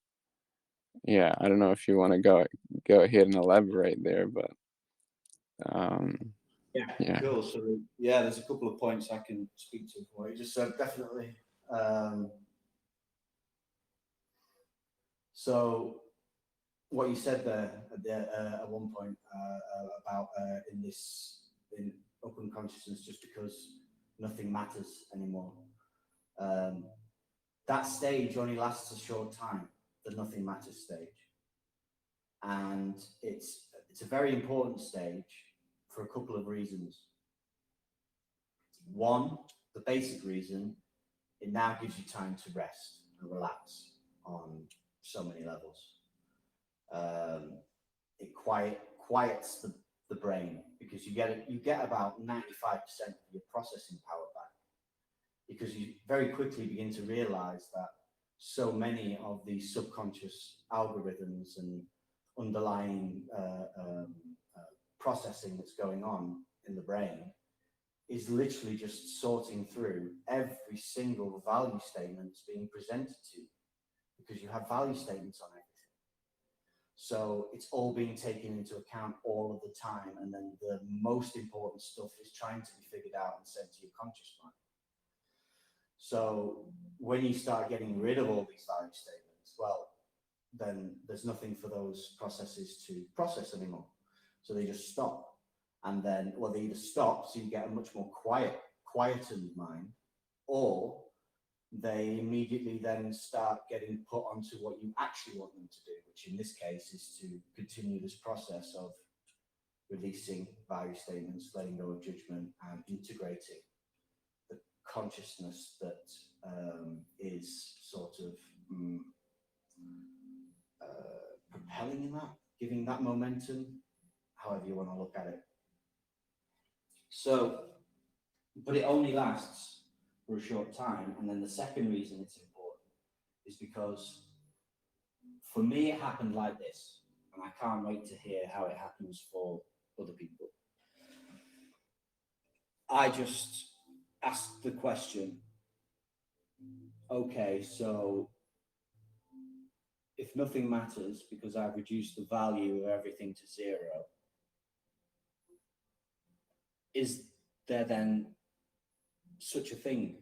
yeah, I don't know if you want to go ahead and elaborate there, but um, Yeah, yeah. cool. So yeah, there's a couple of points I can speak to for you. Just definitely. So what you said there at one point about in open consciousness, just because nothing matters anymore. That stage only lasts a short time, the nothing matters stage, and it's a very important stage for a couple of reasons. One, the basic reason, it now gives you time to rest and relax on so many levels. It quiets the brain, because you get about 95% of your processing power back, because you very quickly begin to realize that so many of the subconscious algorithms and underlying processing that's going on in the brain is literally just sorting through every single value statement that's being presented to you, because you have value statements on everything. So it's all being taken into account all of the time, and then the most important stuff is trying to be figured out and sent to your conscious mind. So when you start getting rid of all these value statements, well, then there's nothing for those processes to process anymore. So they just stop. And then, well, they either stop, so you get a much more quietened mind, or they immediately then start getting put onto what you actually want them to do, which in this case is to continue this process of releasing value statements, letting go of judgment, and integrating the consciousness that is sort of propelling in that, giving that momentum, however you want to look at it. So, but it only lasts for a short time. And then the second reason it's important is because for me, it happened like this, and I can't wait to hear how it happens for other people. I just asked the question, okay, so if nothing matters because I've reduced the value of everything to zero, is there then such a thing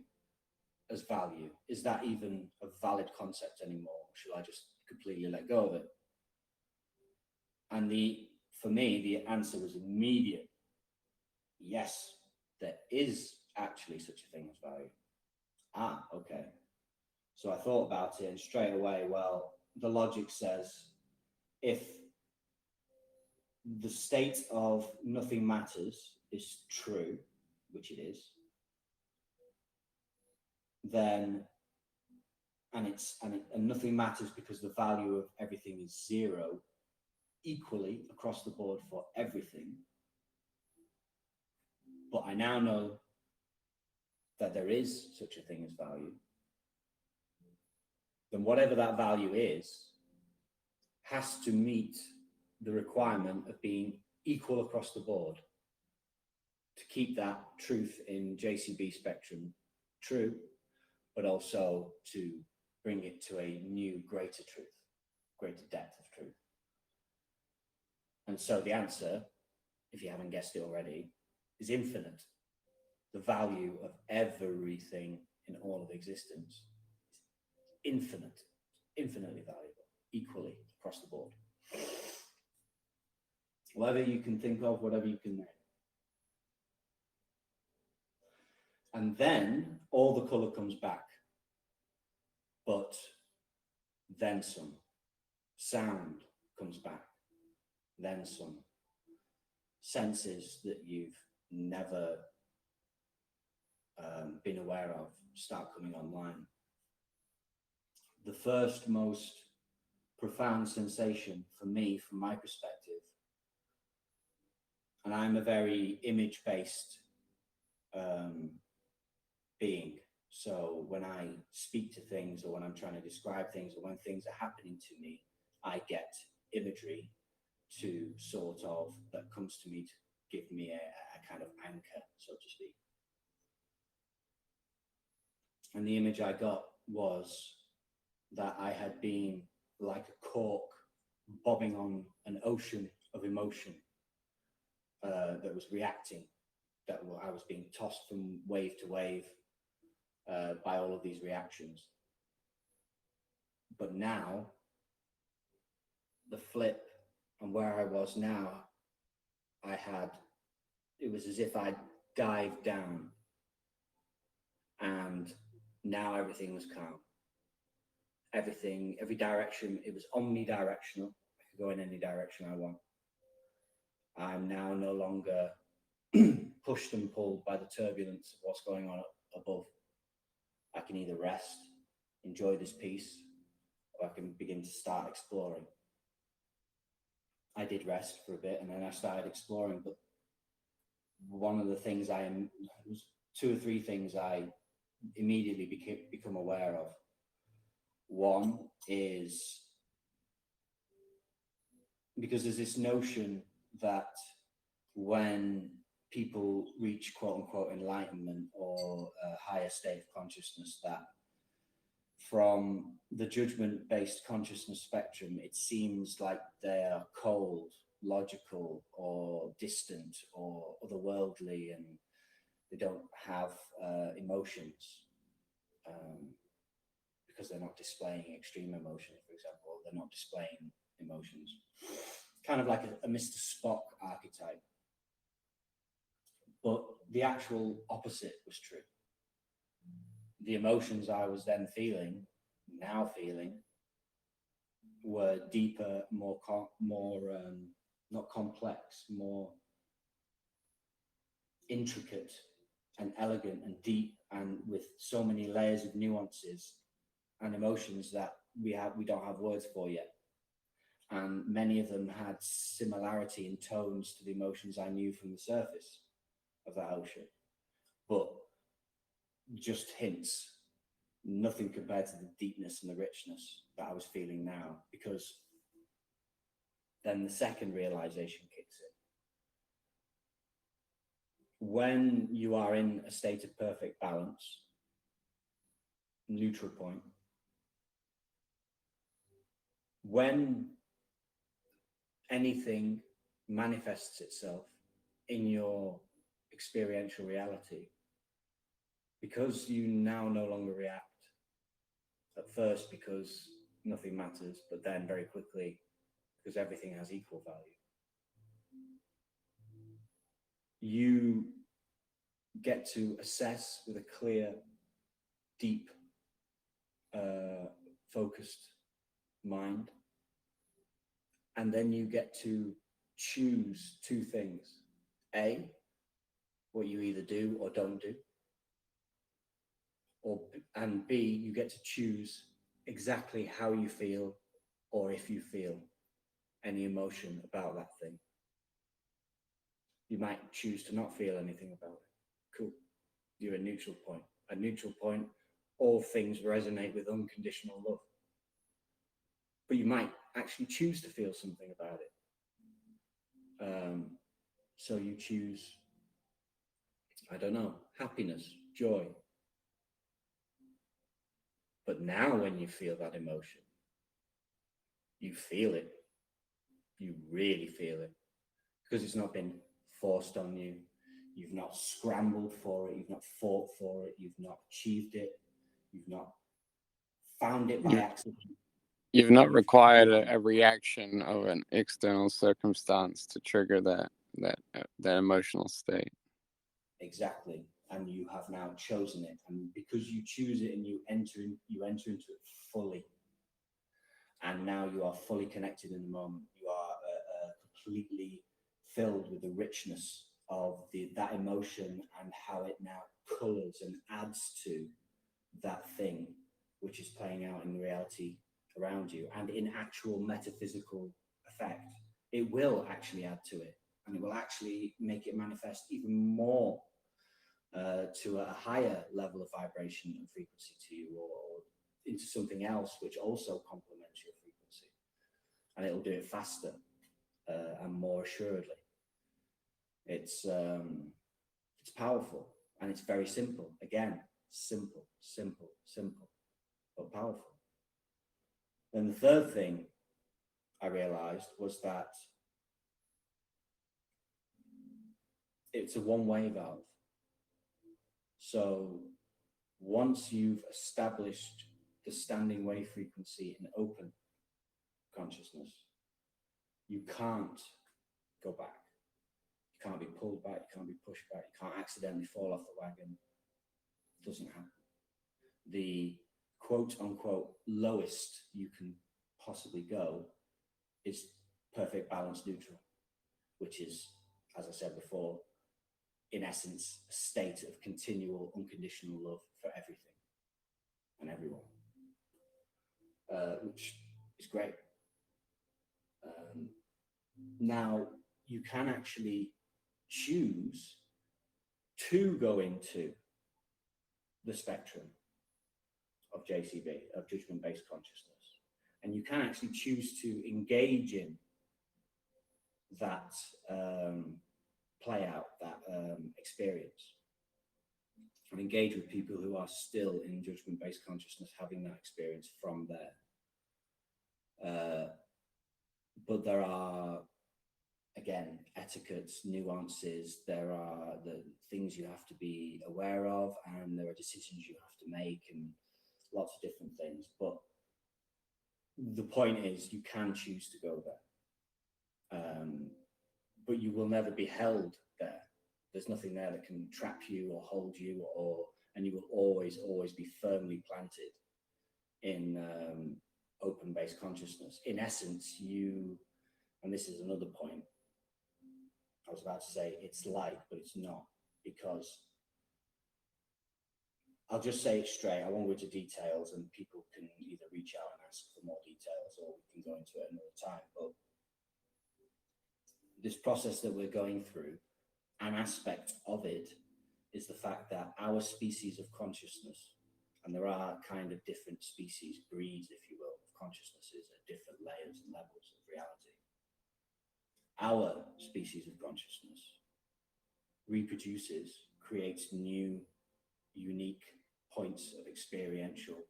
as value? Is that even a valid concept anymore? Should I just completely let go of it? And for me, the answer was immediate. Yes, there is actually such a thing as value. Ah, okay. So I thought about it, and straight away, well, the logic says if the state of nothing matters is true, which it is, then and nothing matters because the value of everything is zero, equally across the board for everything. But I now know that there is such a thing as value. Then whatever that value is has to meet the requirement of being equal across the board to keep that truth in JCB spectrum true, but also to bring it to a new, greater truth, greater depth of truth. And so the answer, if you haven't guessed it already, is infinite. The value of everything in all of existence is infinite, infinitely valuable, equally across the board. Whatever you can think of, whatever you can name. And then all the color comes back, but then some. Sound comes back, then some. Senses that you've never been aware of start coming online. The first most profound sensation for me, from my perspective. And I'm a very image-based being. So when I speak to things, or when I'm trying to describe things, or when things are happening to me, I get imagery to sort of, that comes to me to give me a kind of anchor, so to speak. And the image I got was that I had been like a cork bobbing on an ocean of emotion that was reacting, that I was being tossed from wave to wave by all of these reactions. But now, the flip, and where I was now, it was as if I'd dived down, and now everything was calm. Everything, every direction, it was omnidirectional. I could go in any direction I want. I'm now no longer pushed and pulled by the turbulence of what's going on above. I can either rest, enjoy this peace, or I can begin to start exploring. I did rest for a bit, and then I started exploring. But one of the things two or three things I immediately become aware of. One is, because there's this notion that when people reach quote unquote enlightenment or a higher state of consciousness, that from the judgment-based consciousness spectrum, it seems like they're cold, logical, or distant, or otherworldly, and they don't have emotions because they're not displaying extreme emotion, for example. They're not displaying emotions. Kind of like a Mr. Spock archetype. But the actual opposite was true. The emotions I was then feeling, now feeling, were deeper, more not complex, more intricate and elegant and deep, and with so many layers of nuances and emotions that we don't have words for yet. And many of them had similarity in tones to the emotions I knew from the surface of that ocean, but just hints, nothing compared to the deepness and the richness that I was feeling now. Because then the second realization kicks in. When you are in a state of perfect balance, neutral point, when anything manifests itself in your experiential reality, because you now no longer react, at first because nothing matters, but then very quickly because everything has equal value, you get to assess with a clear, deep, focused mind. And then you get to choose two things. A, what you either do or don't do. And B, you get to choose exactly how you feel, or if you feel any emotion about that thing. You might choose to not feel anything about it. Cool. You're a neutral point. At neutral point, all things resonate with unconditional love. But you might actually choose to feel something about it. So you choose, I don't know, happiness, joy. But now when you feel that emotion, you feel it. You really feel it. Because it's not been forced on you. You've not scrambled for it. You've not fought for it. You've not achieved it. You've not found it by accident. You've not required a reaction of an external circumstance to trigger that emotional state. Exactly. And you have now chosen it. And because you choose it and you enter into it fully. And now you are fully connected in the moment. You are completely filled with the richness of that emotion and how it now colors and adds to that thing which is playing out in reality around you, and in actual metaphysical effect, it will actually add to it, and it will actually make it manifest even more to a higher level of vibration and frequency to you, or into something else which also complements your frequency, and it'll do it faster and more assuredly. It's powerful, and it's very simple. Again, simple, simple, simple, but powerful. And the third thing I realized was that it's a one-way valve. So once you've established the standing wave frequency in open consciousness, you can't go back. You can't be pulled back, you can't be pushed back, you can't accidentally fall off the wagon. It doesn't happen. The quote unquote lowest you can possibly go is perfect balance neutral, which is, as I said before, in essence, a state of continual unconditional love for everything and everyone, which is great. Now, you can actually choose to go into the spectrum of JCB, of judgment-based consciousness, and you can actually choose to engage in that play out, that experience, and engage with people who are still in judgment-based consciousness having that experience from there. But there are, again, etiquettes, nuances, there are the things you have to be aware of, and there are decisions you have to make, and lots of different things. But the point is, you can choose to go there. But you will never be held there. There's nothing there that can trap you or hold you, and you will always be firmly planted in open-based consciousness. In essence, and this is another point, I was about to say it's like, but it's not, because I'll just say it straight. I won't go into details, and people can either reach out and ask for more details, or we can go into it another time. But this process that we're going through, an aspect of it is the fact that our species of consciousness, and there are kind of different species, breeds, if you will, of consciousnesses at different layers and levels of reality. Our species of consciousness reproduces, creates new, unique points of experiential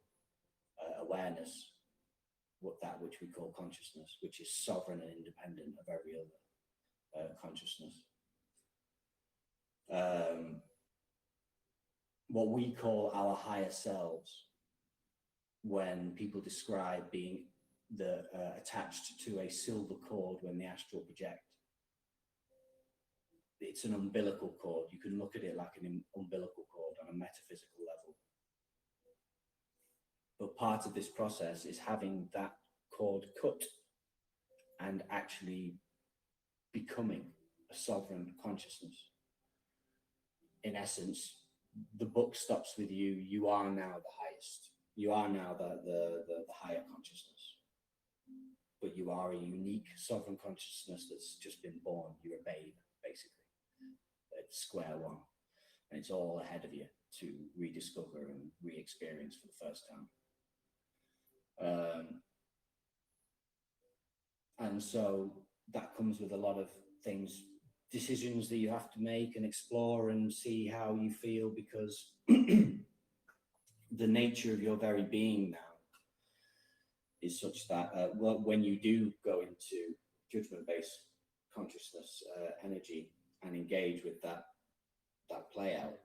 awareness, that which we call consciousness, which is sovereign and independent of every other consciousness. What we call our higher selves, when people describe being attached to a silver cord when they astral project, it's an umbilical cord. You can look at it like an umbilical cord on a metaphysical level. But part of this process is having that cord cut and actually becoming a sovereign consciousness. In essence, the book stops with you. You are now the highest. You are now the higher consciousness. But you are a unique sovereign consciousness that's just been born. You're a babe, basically. It's square one. And it's all ahead of you to rediscover and re-experience for the first time. And so that comes with a lot of things, decisions that you have to make and explore and see how you feel, because the nature of your very being now is such that when you do go into judgment-based consciousness energy and engage with that play out,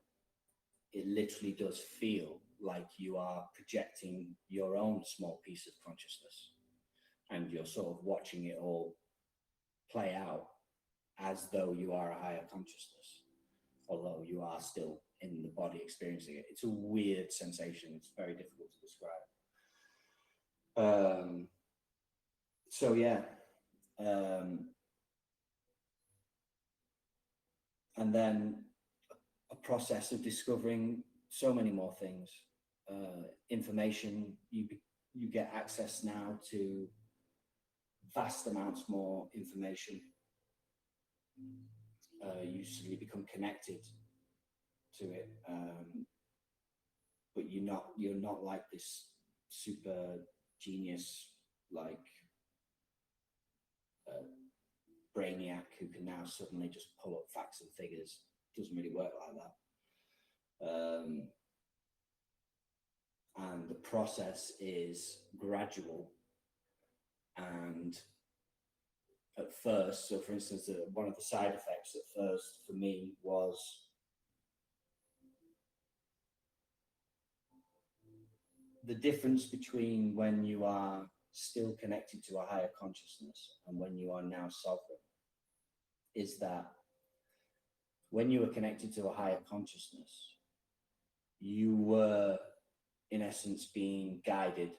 it literally does feel like you are projecting your own small piece of consciousness, and you're sort of watching it all play out as though you are a higher consciousness, although you are still in the body experiencing it. It's a weird sensation. It's very difficult to describe. So yeah. And then a process of discovering so many more things, information. you get access now to vast amounts more information. You suddenly become connected to it, but you're not like this super genius like brainiac who can now suddenly just pull up facts and figures. Doesn't really work like that. And the process is gradual. And at first, so for instance, one of the side effects at first for me was the difference between when you are still connected to a higher consciousness and when you are now sovereign is that when you were connected to a higher consciousness, you were in essence being guided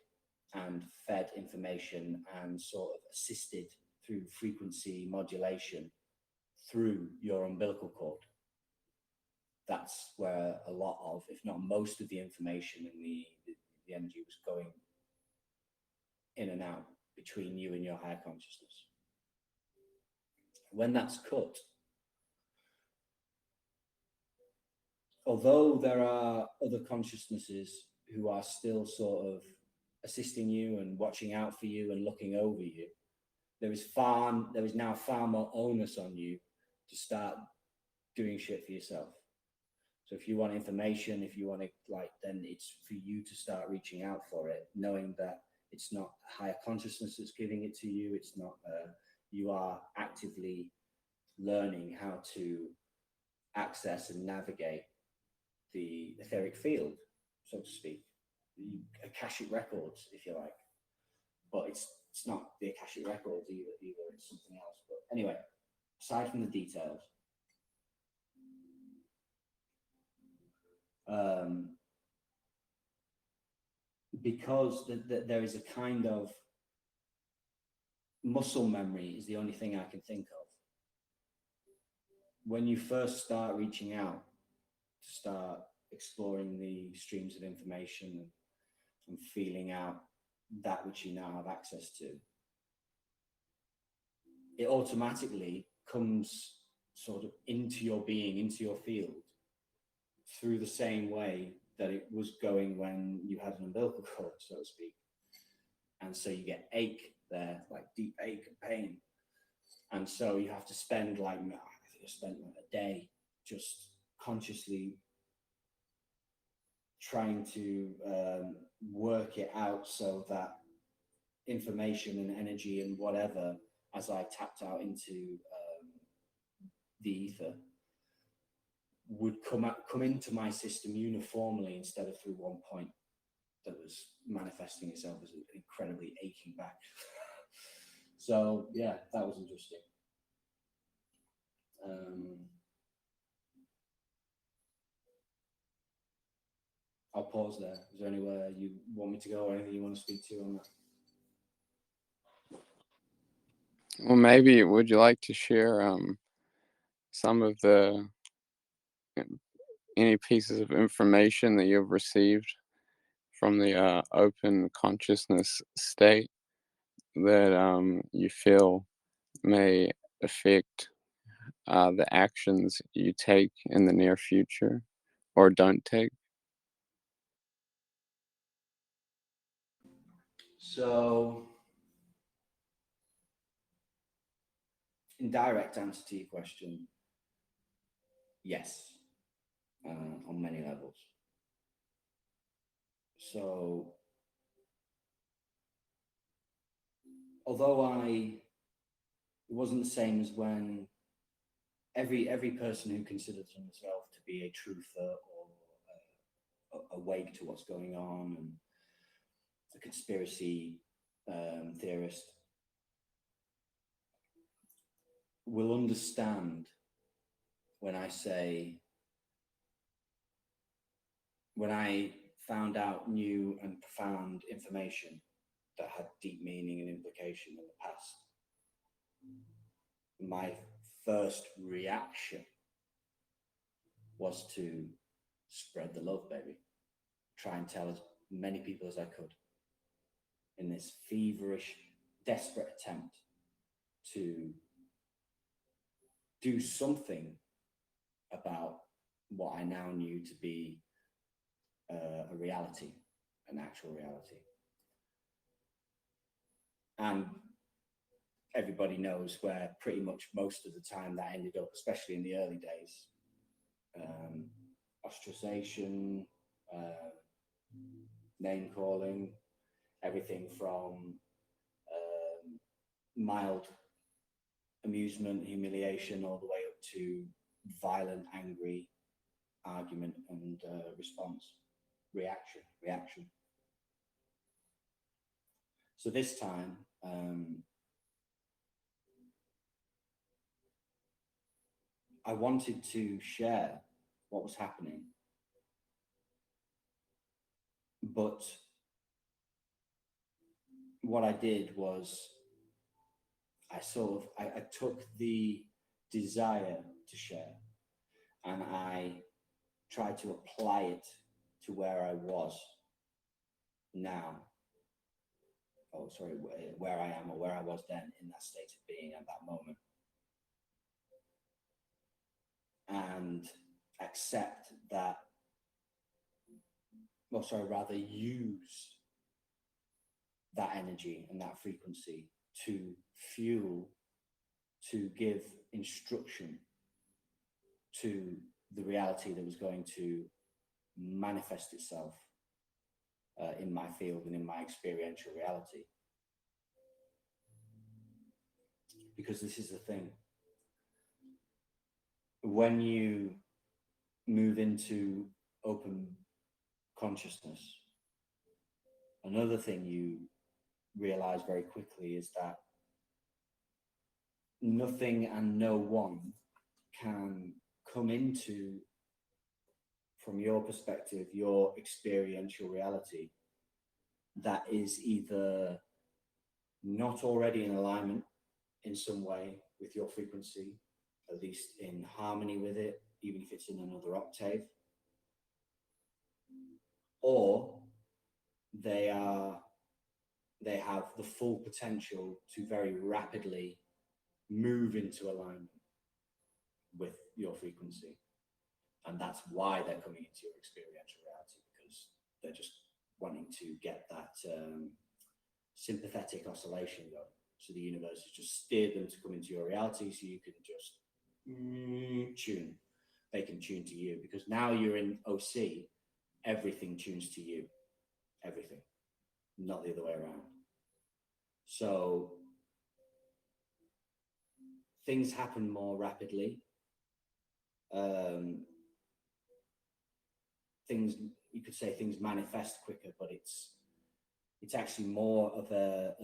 and fed information and sort of assisted through frequency modulation through your umbilical cord. That's where a lot of, if not most of the information and the energy was going in and out between you and your higher consciousness. When that's cut, although there are other consciousnesses who are still sort of assisting you and watching out for you and looking over you, there is now far more onus on you to start doing shit for yourself. So if you want information, if you want to then it's for you to start reaching out for it, knowing that it's not higher consciousness that's giving it to you. It's not, you are actively learning how to access and navigate the etheric field, so to speak, the Akashic records, if you like. But it's not the Akashic records either, it's something else. But anyway, aside from the details, because there is a kind of muscle memory is the only thing I can think of. When you first start reaching out to start exploring the streams of information and feeling out that which you now have access to, it automatically comes sort of into your being, into your field, through the same way that it was going when you had an umbilical cord, so to speak. And so you get ache there, like deep ache and pain. And so you have to spend I think I spent a day just consciously trying to work it out so that information and energy and whatever, as I tapped out into the ether, would come into my system uniformly instead of through one point that was manifesting itself as an incredibly aching back. So yeah, that was interesting. I'll pause there. Is there anywhere you want me to go or anything you want to speak to on that? Well, maybe would you like to share some of any pieces of information that you've received from the open consciousness state that you feel may affect the actions you take in the near future or don't take? So, in direct answer to your question, yes, on many levels. So, although it wasn't the same as when every person who considers themselves to be a truther or awake to what's going on and a conspiracy theorist will understand when I say, when I found out new and profound information that had deep meaning and implication in the past, my first reaction was to spread the love, baby. Try and tell as many people as I could. in this feverish, desperate attempt to do something about what I now knew to be a reality, an actual reality. And everybody knows where pretty much most of the time that ended up, especially in the early days. Ostracization, name calling, everything from mild amusement, humiliation, all the way up to violent, angry argument and response, reaction. So this time, I wanted to share what was happening, but what I did was I took the desire to share and I tried to apply it to where I was now. Oh, sorry, where I am or where I was then in that state of being at that moment. And accept that, well, sorry, rather use that energy and that frequency to fuel, to give instruction to the reality that was going to manifest itself in my field and in my experiential reality. Because this is the thing. When you move into open consciousness, another thing you realize very quickly is that nothing and no one can come into, from your perspective, your experiential reality that is either not already in alignment in some way with your frequency, at least in harmony with it, even if it's in another octave, or they have the full potential to very rapidly move into alignment with your frequency. And that's why they're coming into your experiential reality, because they're just wanting to get that sympathetic oscillation going. So the universe has just steered them to come into your reality so you can just tune. They can tune to you, because now you're in OC, everything tunes to you. Everything, not the other way around. So things happen more rapidly. Things, you could say, things manifest quicker, but it's actually more of a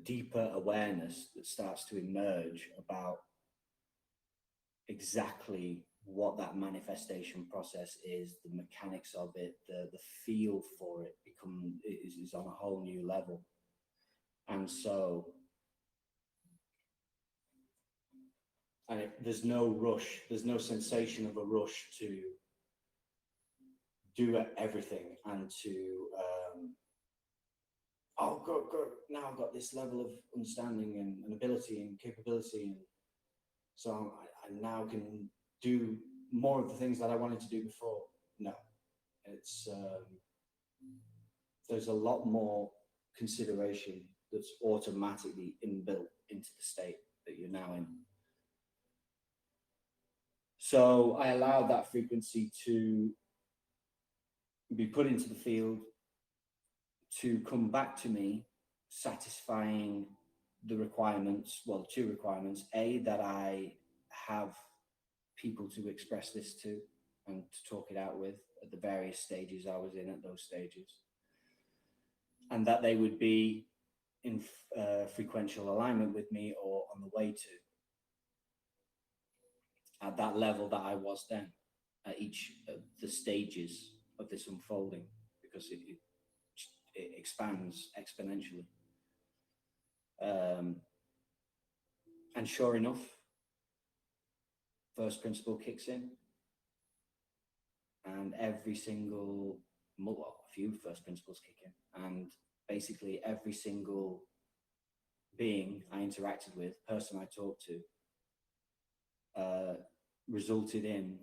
deeper awareness that starts to emerge about exactly what that manifestation process is, the mechanics of it, the feel for it is on a whole new level. And so, there's no rush, there's no sensation of a rush to do everything and to, oh, good, now I've got this level of understanding and ability and capability, and so I now can do more of the things that I wanted to do before. No, it's there's a lot more consideration that's automatically inbuilt into the state that you're now in. So I allowed that frequency to be put into the field, to come back to me, satisfying the requirements, well, two requirements. A, that I have people to express this to and to talk it out with at the various stages I was in at those stages. And that they would be in frequential alignment with me or on the way to, at that level that I was then, at each of the stages of this unfolding, because it expands exponentially. And sure enough, first principle kicks in, and every single a few first principles kick in. And basically every single being I interacted with, person I talked to, resulted in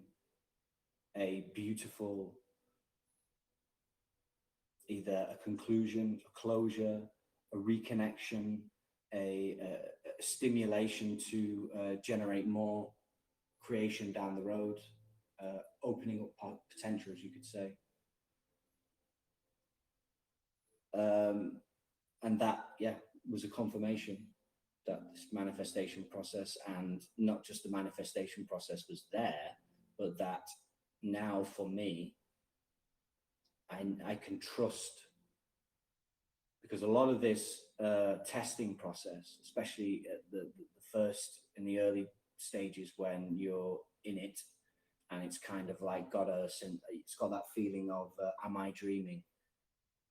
a beautiful, either a conclusion, a closure, a reconnection, a stimulation to generate more creation down the road, opening up potential, as you could say. And that, was a confirmation that this manifestation process, and not just the manifestation process was there, but that now for me, I can trust, because a lot of this testing process, especially at the first, in the early stages when you're in it, and it's kind of like it's got that feeling of, am I dreaming?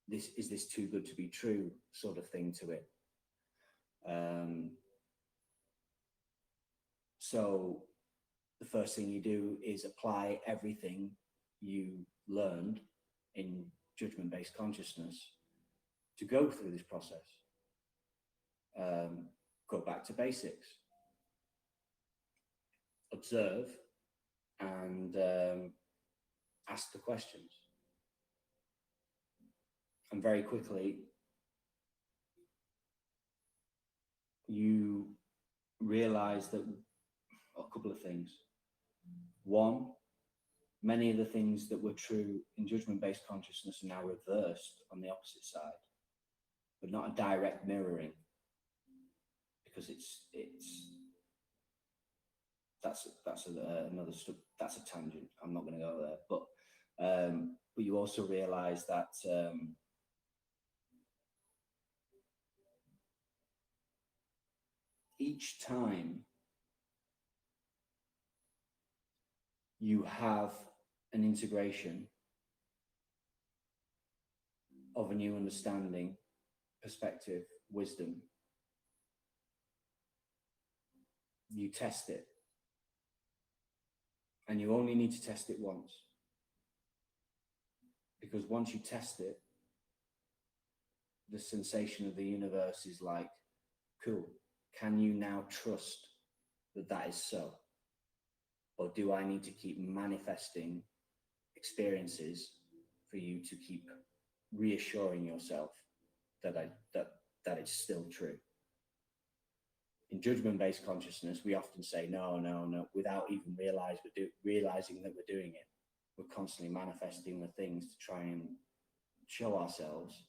Is this too good to be true sort of thing to it. So the first thing you do is apply everything you learned in judgment-based consciousness to go through this process. Go back to basics. Observe and ask the questions. And very quickly, you realize that a couple of things. One, many of the things that were true in judgment-based consciousness are now reversed on the opposite side, but not a direct mirroring, because that's a tangent. I'm not going to go there, but you also realize that each time you have an integration of a new understanding, perspective, wisdom, you test it. And you only need to test it once. Because once you test it, the sensation of the universe is like, cool, can you now trust that that is so? Or do I need to keep manifesting experiences for you to keep reassuring yourself that it's still true? In judgment-based consciousness, we often say no, without even realizing that we're doing it. We're constantly manifesting the things to try and show ourselves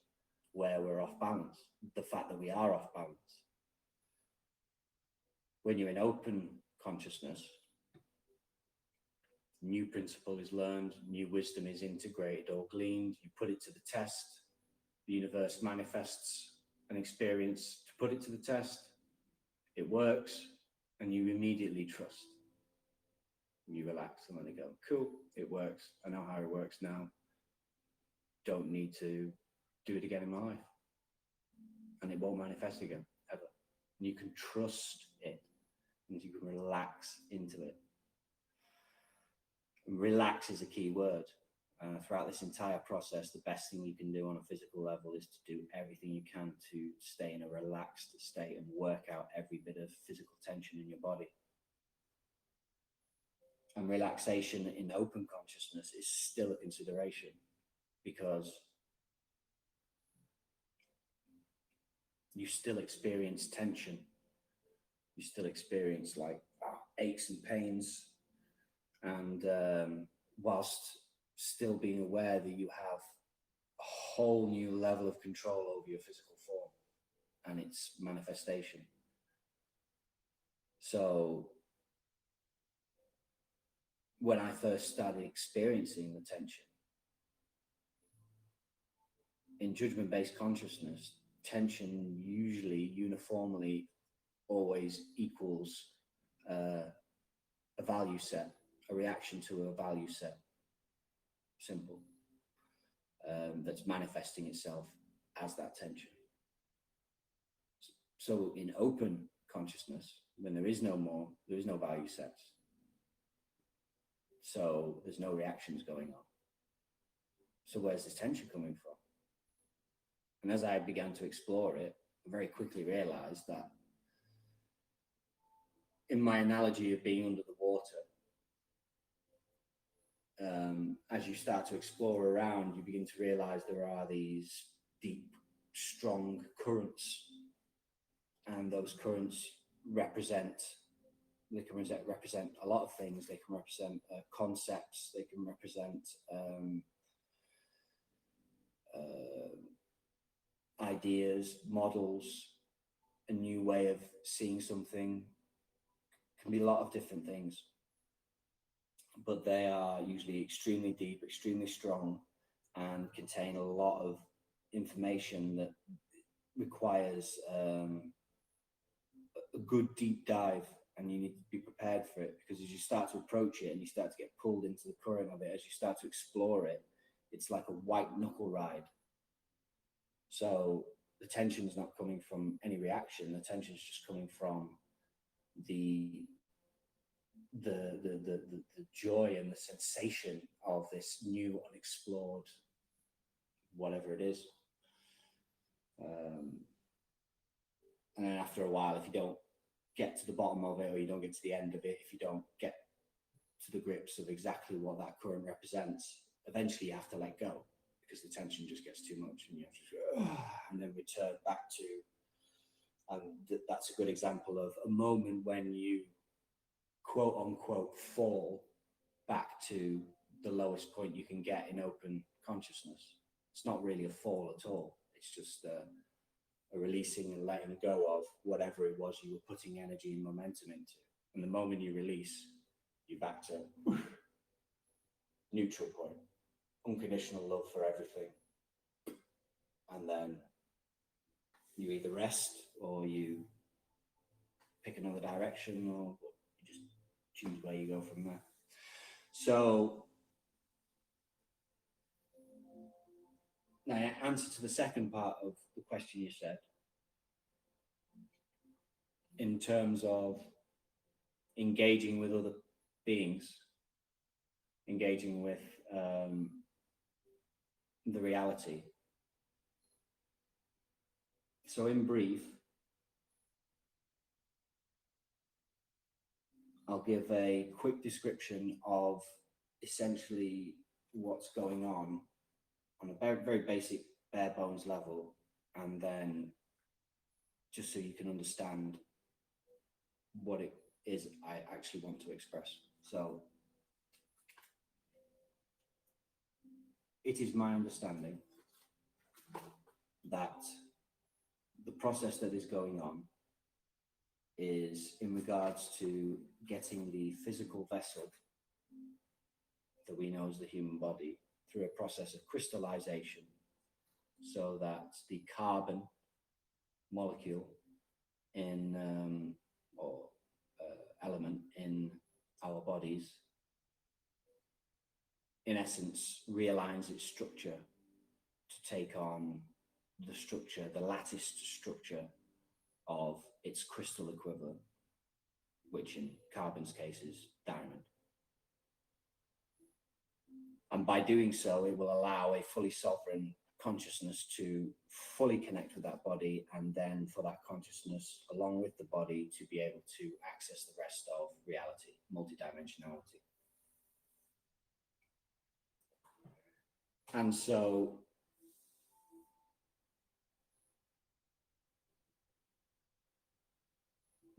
where we're off balance, the fact that we are off balance. When you're in open consciousness, new principle is learned, new wisdom is integrated or gleaned, you put it to the test, the universe manifests an experience to put it to the test, it works, and you immediately trust. You relax and let it go. Cool, it works. I know how it works now. Don't need to do it again in my life. And it won't manifest again, ever. And you can trust it, and you can relax into it. And relax is a key word. Throughout this entire process, the best thing you can do on a physical level is to do everything you can to stay in a relaxed state and work out every bit of physical tension in your body. And relaxation in open consciousness is still a consideration, because you still experience tension. You still experience aches and pains. And whilst still being aware that you have a whole new level of control over your physical form and its manifestation. So when I first started experiencing the tension, in judgment-based consciousness, tension usually uniformly always equals a value set, a reaction to a value set. Simple. That's manifesting itself as that tension. So in open consciousness, when there is no value sets. So there's no reactions going on. so where's this tension coming from? And as I began to explore it, I very quickly realized that in my analogy of being under the water, as you start to explore around, you begin to realize there are these deep, strong currents, and those currents represent a lot of things. They can represent concepts, they can represent ideas, models, a new way of seeing something. Can be a lot of different things, but they are usually extremely deep, extremely strong, and contain a lot of information that requires a good deep dive, and you need to be prepared for it, because as you start to approach it and you start to get pulled into the current of it, as you start to explore it, it's like a white knuckle ride. So the tension is not coming from any reaction. The tension is just coming from the joy and the sensation of this new unexplored whatever it is. And then after a while, if you don't get to the bottom of it, or you don't get to the end of it, if you don't get to the grips of exactly what that current represents, eventually you have to let go, because the tension just gets too much, and you have to go, and then return back to, and that's a good example of a moment when you quote unquote fall back to the lowest point you can get in open consciousness. It's not really a fall at all. It's just a releasing and letting go of whatever it was you were putting energy and momentum into. And the moment you release, you're back to neutral point, unconditional love for everything. And then you either rest, or you pick another direction, or you just choose where you go from there. So now, answer to the second part of the question you said, in terms of engaging with other beings, engaging with the reality. So in brief, I'll give a quick description of essentially what's going on a very, very basic, bare bones level, and then just so you can understand what it is I actually want to express. So it is my understanding that the process that is going on is in regards to getting the physical vessel that we know as the human body through a process of crystallization, so that the carbon molecule in or element in our bodies, in essence, realigns its structure to take on the structure, the latticed structure of its crystal equivalent, which in carbon's case is diamond. And by doing so, it will allow a fully sovereign consciousness to fully connect with that body, and then for that consciousness, along with the body, to be able to access the rest of reality, multidimensionality. And so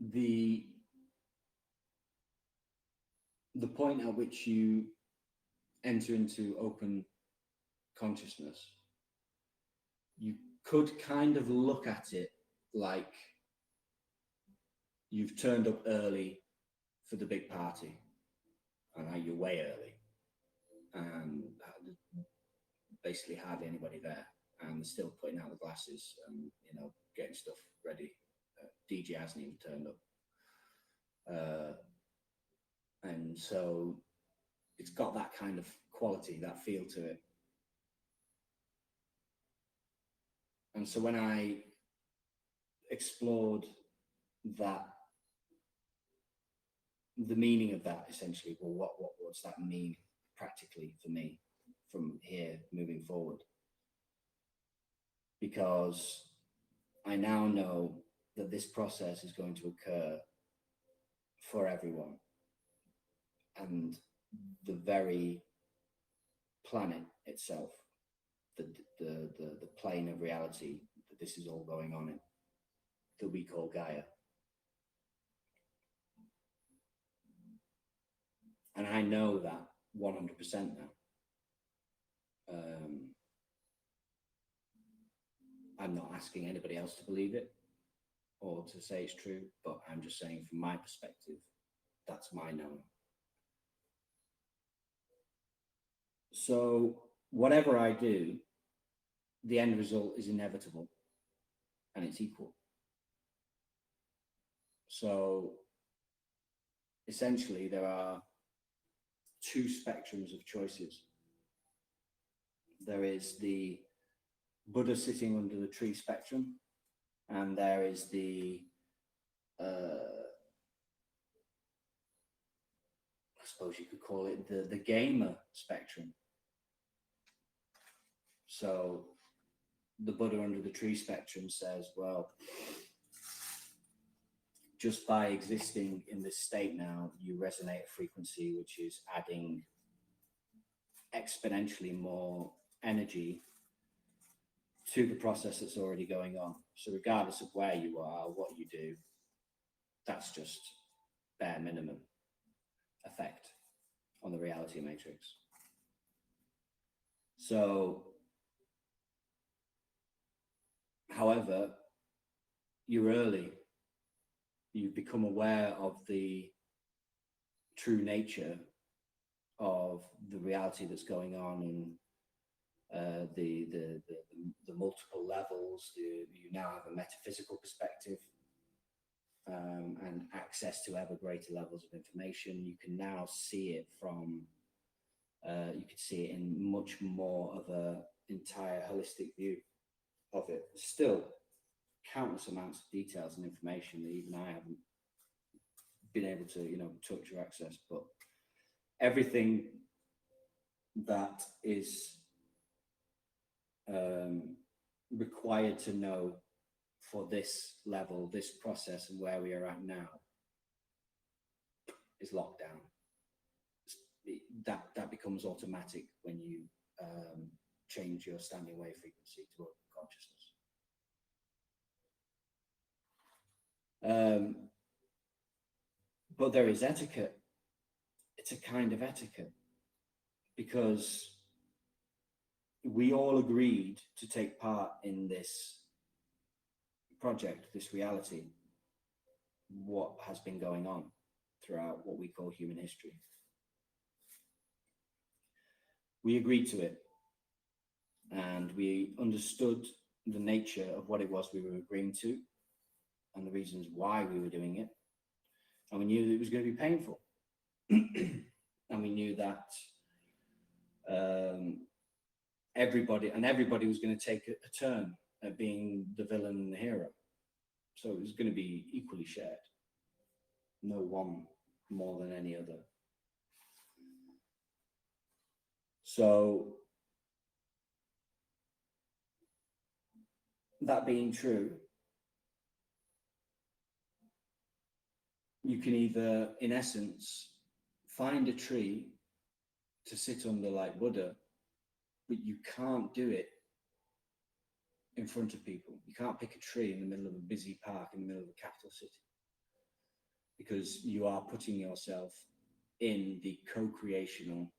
the point at which you enter into open consciousness, you could kind of look at it like you've turned up early for the big party, and now you're way early, and basically hardly anybody there, and they're still putting out the glasses and getting stuff ready. DJ hasn't even turned up, and so it's got that kind of quality, that feel to it. And so when I explored that, the meaning of that, essentially, well, what's that mean practically for me, from here moving forward, because I now know that this process is going to occur for everyone, and the very planet itself, the plane of reality that this is all going on in, that we call Gaia. And I know that 100% now. I'm not asking anybody else to believe it or to say it's true, but I'm just saying from my perspective, that's my knowing. So whatever I do, the end result is inevitable and it's equal. So essentially there are two spectrums of choices. There is the Buddha sitting under the tree spectrum, and there is the I suppose you could call it the gamer spectrum. So the Buddha under the tree spectrum says, well, just by existing in this state now, you resonate a frequency which is adding exponentially more energy to the process that's already going on. So regardless of where you are, what you do, that's just bare minimum effect on the reality matrix. So, however, you're early. You've become aware of the true nature of the reality that's going on in the multiple levels. You now have a metaphysical perspective and access to ever greater levels of information. You can now see it from, you could see it in much more of a entire holistic view of it. Still, countless amounts of details and information that even I haven't been able to, touch or access, but everything that is required to know for this level, this process, and where we are at now is locked down. That becomes automatic when you change your standing wave frequency to open consciousness. But there is etiquette. It's a kind of etiquette, because we all agreed to take part in this project, this reality, what has been going on throughout what we call human history. We agreed to it, and we understood the nature of what it was we were agreeing to and the reasons why we were doing it. And we knew that it was going to be painful. And we knew that everybody was going to take a turn at being the villain and the hero. So it was going to be equally shared. No one more than any other. So that being true, you can either, in essence, find a tree to sit under like Buddha, but you can't do it in front of people. You can't pick a tree in the middle of a busy park in the middle of a capital city, because you are putting yourself in the co-creational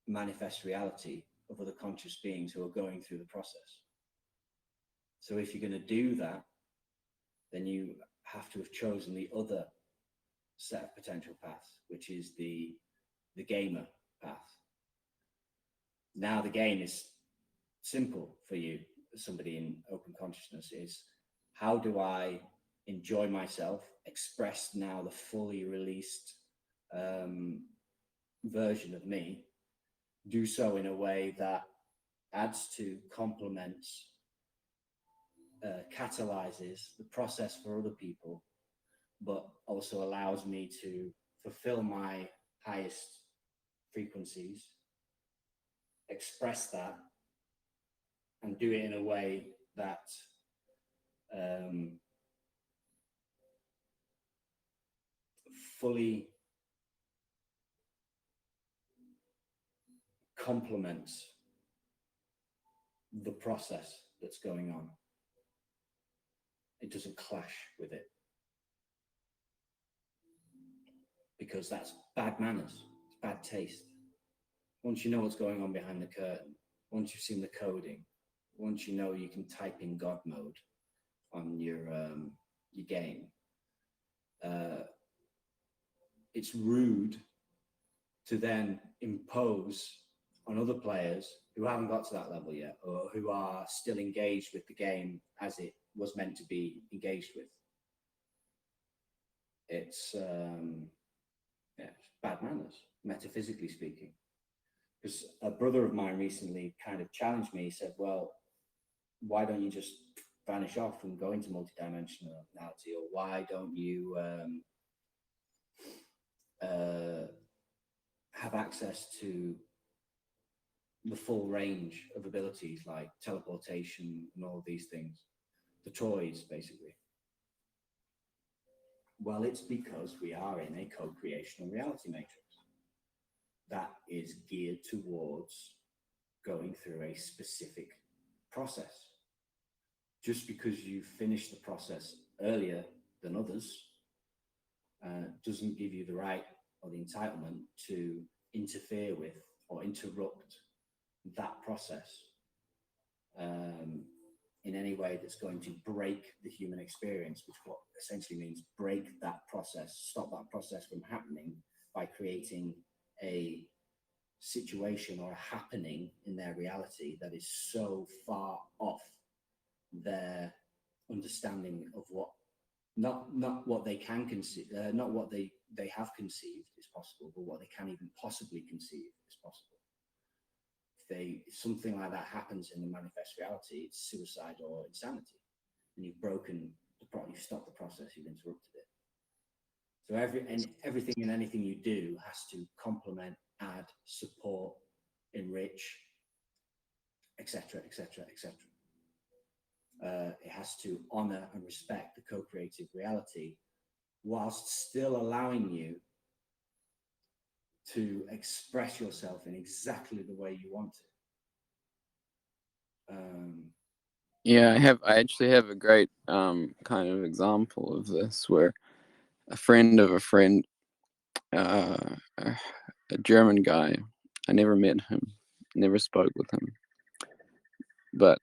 manifest reality of other conscious beings who are going through the process. So if you're going to do that, then you have to have chosen the other set of potential paths, which is the gamer path. Now the game is simple for you, somebody in open consciousness, is how do I enjoy myself, express now the fully released version of me, do so in a way that adds to, complements, catalyzes the process for other people, but also allows me to fulfill my highest frequencies, express that, and do it in a way that fully complements the process that's going on. It doesn't clash with it, because that's bad manners, it's bad taste. Once you know what's going on behind the curtain, once you've seen the coding, once you know you can type in God mode on your game, it's rude to then impose on other players who haven't got to that level yet, or who are still engaged with the game as it was meant to be engaged with. It's bad manners, metaphysically speaking. Because a brother of mine recently kind of challenged me. He said, well, why don't you just vanish off and go into multidimensionality? Or why don't you have access to the full range of abilities like teleportation and all of these things, the toys, basically? Well, it's because we are in a co-creational reality matrix that is geared towards going through a specific process. Just because you finish the process earlier than others doesn't give you the right or the entitlement to interfere with or interrupt that process in any way that's going to break the human experience, which what essentially means break that process, stop that process from happening by creating a situation or a happening in their reality that is so far off their understanding of what not what they can conceive, not what they have conceived is possible, but what they can even possibly conceive is possible. If something like that happens in the manifest reality, it's suicide or insanity, and you've broken you've stopped the process, you've interrupted it. So everything and anything you do has to complement, add, support, enrich, etc., etc., etc. It has to honor and respect the co-creative reality, whilst still allowing you to express yourself in exactly the way you want to. Yeah, I actually have a great kind of example of this, where a friend of a friend, a German guy, I never met him, never spoke with him, but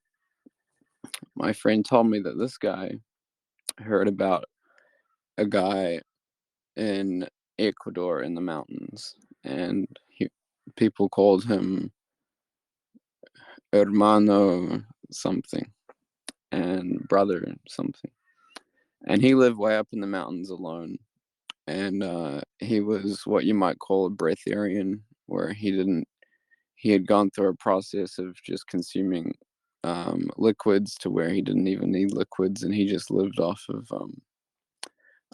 my friend told me that this guy heard about a guy in Ecuador in the mountains, and people called him hermano something and brother something, and he lived way up in the mountains alone, and he was what you might call a breatharian, where he had gone through a process of just consuming liquids to where he didn't even need liquids, and he just lived off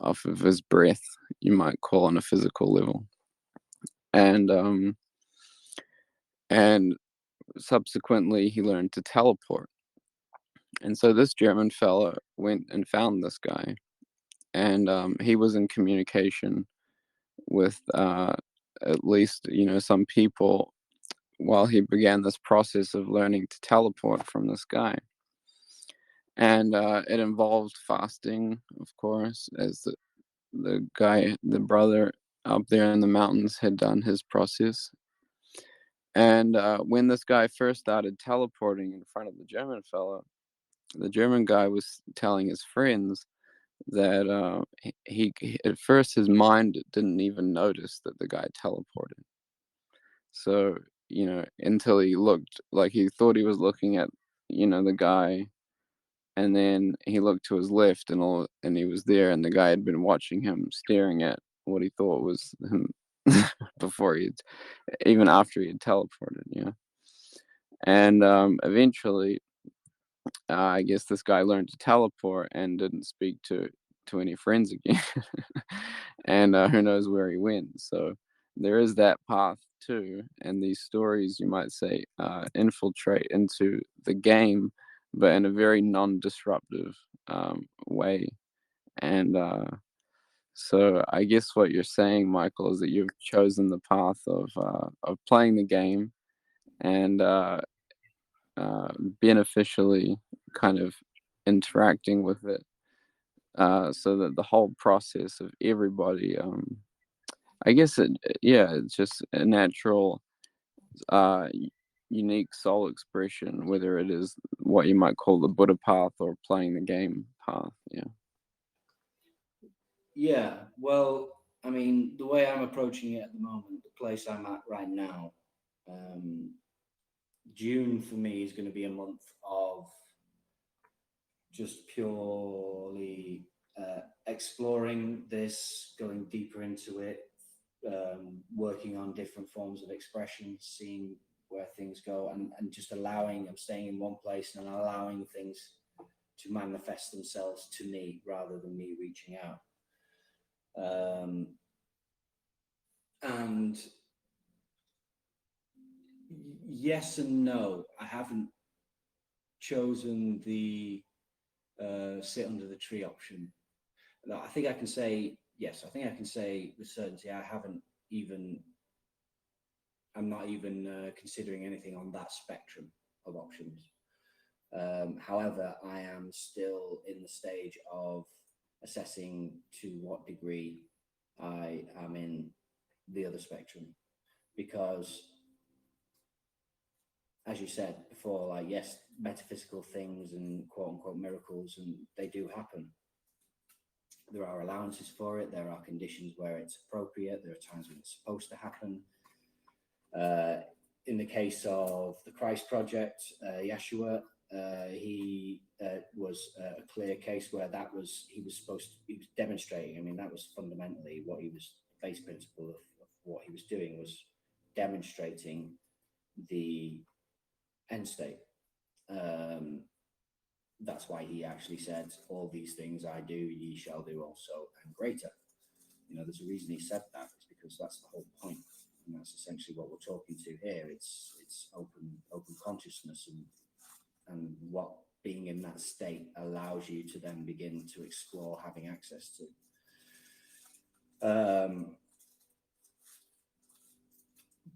of his breath, you might call, on a physical level. And subsequently he learned to teleport. And so this German fella went and found this guy, and he was in communication with at least, some people, while he began this process of learning to teleport from this guy. And it involved fasting, of course, as the brother up there in the mountains had done his process. And when this guy first started teleporting in front of the German fellow, the German guy was telling his friends that he at first his mind didn't even notice that the guy teleported. So, until he looked, like, he thought he was looking at, the guy, and then he looked to his left, and he was there, and the guy had been watching him, staring at what he thought was him before even after he had teleported. And eventually, I guess this guy learned to teleport and didn't speak to any friends again. And who knows where he went. So there is that path too, and these stories, you might say, infiltrate into the game, but in a very non-disruptive way. And so I guess what you're saying, Michael, is that you've chosen the path of playing the game and beneficially kind of interacting with it, so that the whole process of everybody, I guess yeah, it's just a natural, uh, unique soul expression, whether it is what you might call the Buddha path or playing the game path. Yeah. Yeah, well, I mean, the way I'm approaching it at the moment, the place I'm at right now, um, June for me is going to be a month of just purely exploring this, going deeper into it, working on different forms of expression, seeing where things go, and just allowing, I'm staying in one place and allowing things to manifest themselves to me rather than me reaching out. And yes and no, I haven't chosen the sit under the tree option. No, I think I can say yes. I think I can say with certainty I haven't even. I'm not even considering anything on that spectrum of options. However, I am still in the stage of assessing to what degree I am in the other spectrum, because, as you said before, like, yes, metaphysical things and quote unquote miracles, and they do happen. There are allowances for it. There are conditions where it's appropriate. There are times when it's supposed to happen. In the case of the Christ Project, Yeshua, he was a clear case where he was demonstrating. I mean, that was fundamentally what he was, the base principle of what he was doing was demonstrating the end state. That's why he actually said, "All these things I do, ye shall do also, and greater." There's a reason he said that. It's because that's the whole point, and that's essentially what we're talking to here. It's open consciousness, and what being in that state allows you to then begin to explore having access to.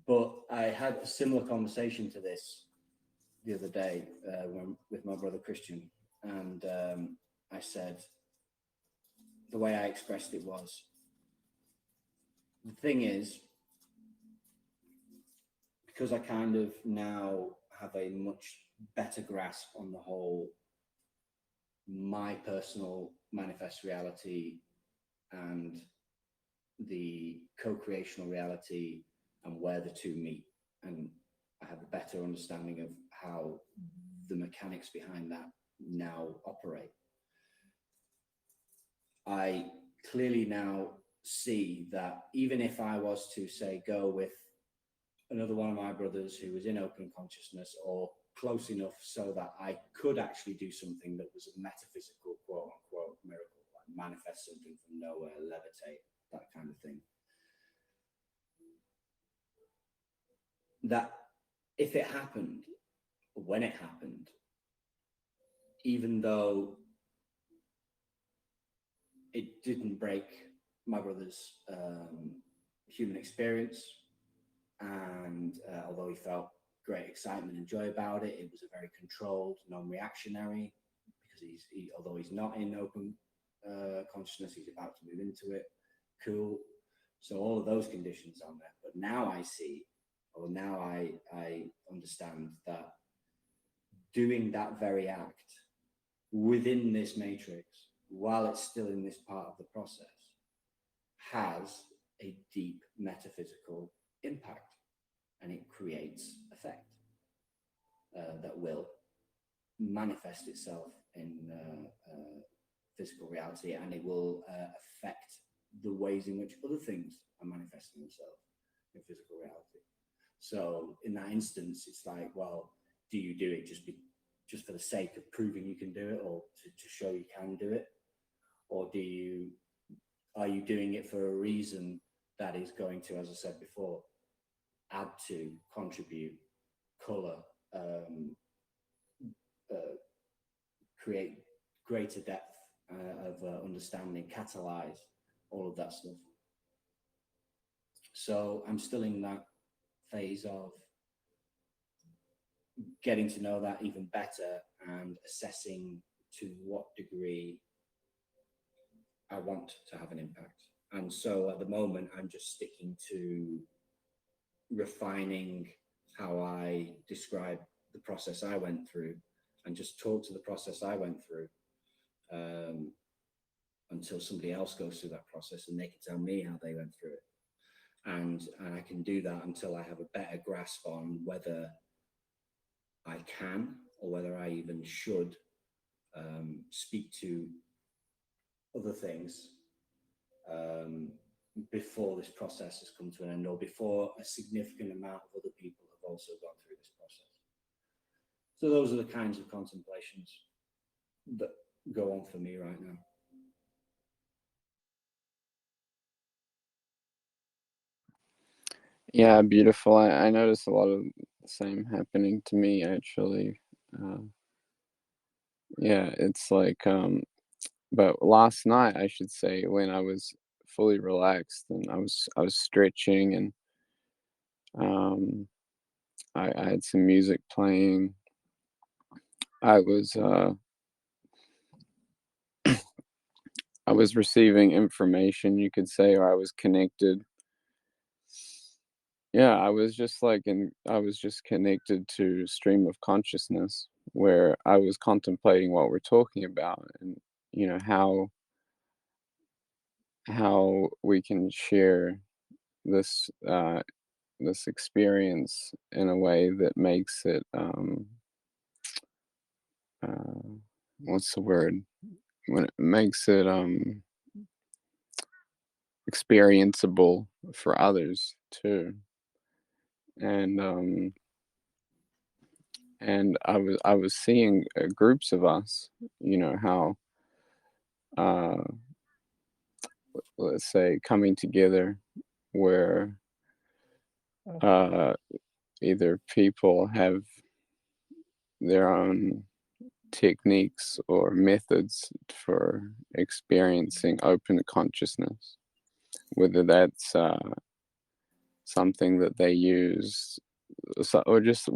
But I had a similar conversation to this the other day with my brother Christian, and I said, the way I expressed it was, the thing is, because I kind of now have a much better grasp on the whole, my personal manifest reality and the co-creational reality and where the two meet, and I have a better understanding of how the mechanics behind that now operate. I clearly now see that even if I was to, say, go with another one of my brothers who was in open consciousness or close enough so that I could actually do something that was a metaphysical quote unquote miracle, like manifest something from nowhere, levitate, that kind of thing, that if it happened, when it happened, even though it didn't break my brother's human experience, and although he felt great excitement and joy about it, it was a very controlled, non-reactionary, because although he's not in open consciousness, he's about to move into it. Cool. So all of those conditions on there. But now I see, or now I understand that doing that very act within this matrix, while it's still in this part of the process, has a deep metaphysical impact, and it creates effect that will manifest itself in physical reality, and it will affect the ways in which other things are manifesting themselves in physical reality. So in that instance, it's like, well, do you do it just for the sake of proving you can do it, or to show you can do it, or are you doing it for a reason that is going to, as I said before, add to, contribute, colour, create greater depth of understanding, catalyze, all of that stuff. So I'm still in that phase of getting to know that even better and assessing to what degree I want to have an impact. And so at the moment, I'm just sticking to refining how I describe the process I went through and just talk to the process I went through until somebody else goes through that process and they can tell me how they went through it. And I can do that until I have a better grasp on whether I can or whether I even should speak to other things before this process has come to an end, or before a significant amount of other people have also gone through this process. So those are the kinds of contemplations that go on for me right now. Yeah, beautiful. I noticed a lot of the same happening to me, actually. Yeah, it's like, but last night, I should say, when I was fully relaxed and I was stretching, and I had some music playing. I was I was receiving information, you could say, or I was connected. Yeah, I was just connected to stream of consciousness where I was contemplating what we're talking about, and how we can share this this experience in a way that makes it uh, what's the word, when it makes it experienceable for others too. And I was seeing groups of us, how uh, let's say coming together where uh, either people have their own techniques or methods for experiencing open consciousness, whether that's something that they use, or just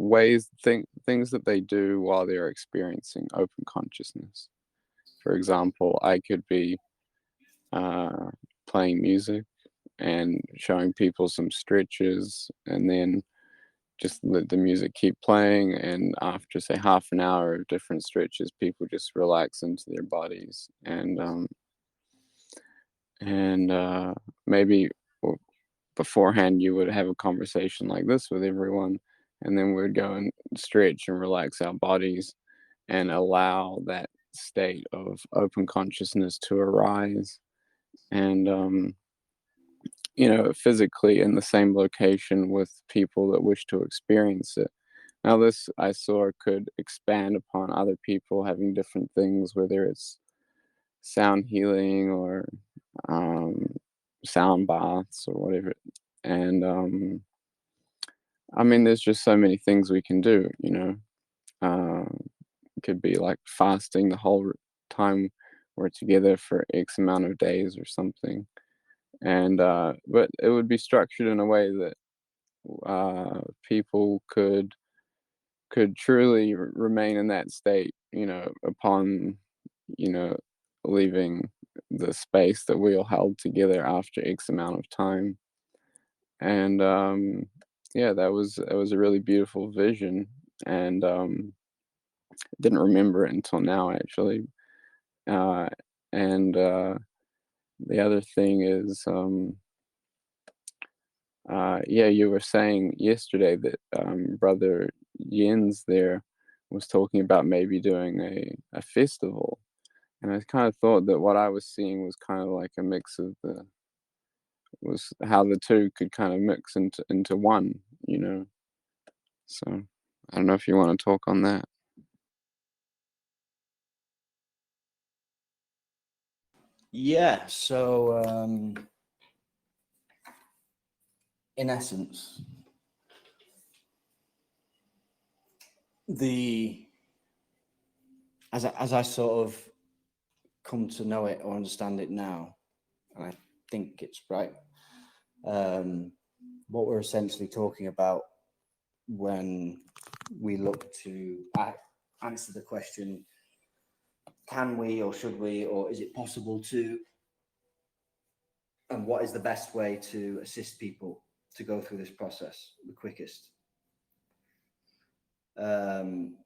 things that they do while they're experiencing open consciousness. For example, I could be playing music and showing people some stretches, and then just let the music keep playing, and after, say, half an hour of different stretches, people just relax into their bodies, and maybe beforehand you would have a conversation like this with everyone, and then we'd go and stretch and relax our bodies and allow that state of open consciousness to arise, and physically in the same location with people that wish to experience it. Now, this I saw could expand upon other people having different things, whether it's sound healing or sound baths or whatever. And I mean, there's just so many things we can do, it could be like fasting the whole time we're together for X amount of days or something. And but it would be structured in a way that people could truly remain in that state, upon, you know, leaving the space that we all held together after X amount of time. And yeah, that was a really beautiful vision, and didn't remember it until now, actually. Uh, and the other thing is, yeah, you were saying yesterday that Brother Jens there was talking about maybe doing a festival. And I kind of thought that what I was seeing was kind of like a mix of was how the two could kind of mix into one, you know. So I don't know if you want to talk on that. Yeah, so in essence, as I sort of come to know it or understand it now, and I think it's right, what we're essentially talking about when we look to answer the question, can we or should we, or is it possible to, and what is the best way to assist people to go through this process the quickest? And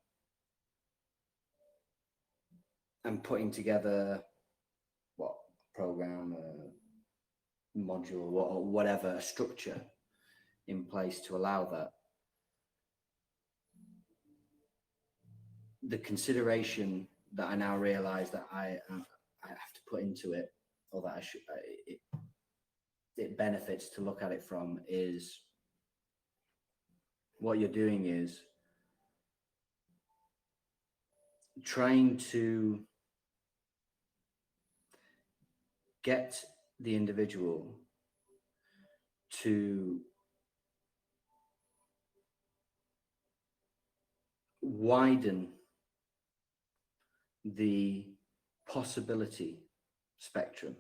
putting together what program, module, or whatever, a structure in place to allow that. The consideration that I now realize that I have to put into it, or that I should, it benefits to look at it from, is what you're doing is trying to get the individual to widen the possibility spectrum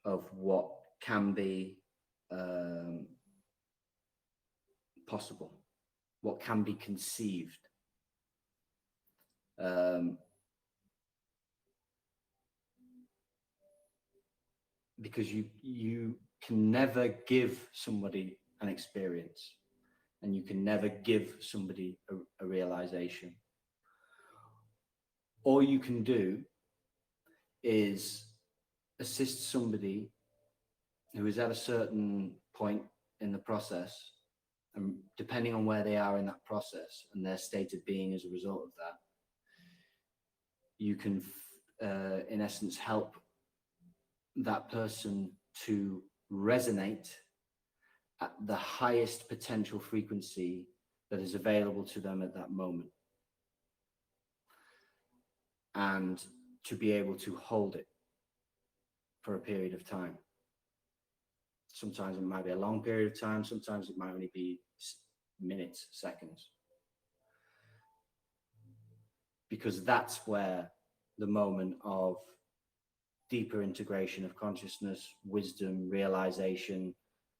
of what can be possible, what can be conceived. Because you can never give somebody an experience, and you can never give somebody a realization. All you can do is assist somebody who is at a certain point in the process, and depending on where they are in that process and their state of being as a result of that, you can, in essence, help that person to resonate at the highest potential frequency that is available to them at that moment, and to be able to hold it for a period of time. Sometimes it might be a long period of time, sometimes it might only be minutes, seconds. Because that's where the moment of deeper integration of consciousness, wisdom, realization,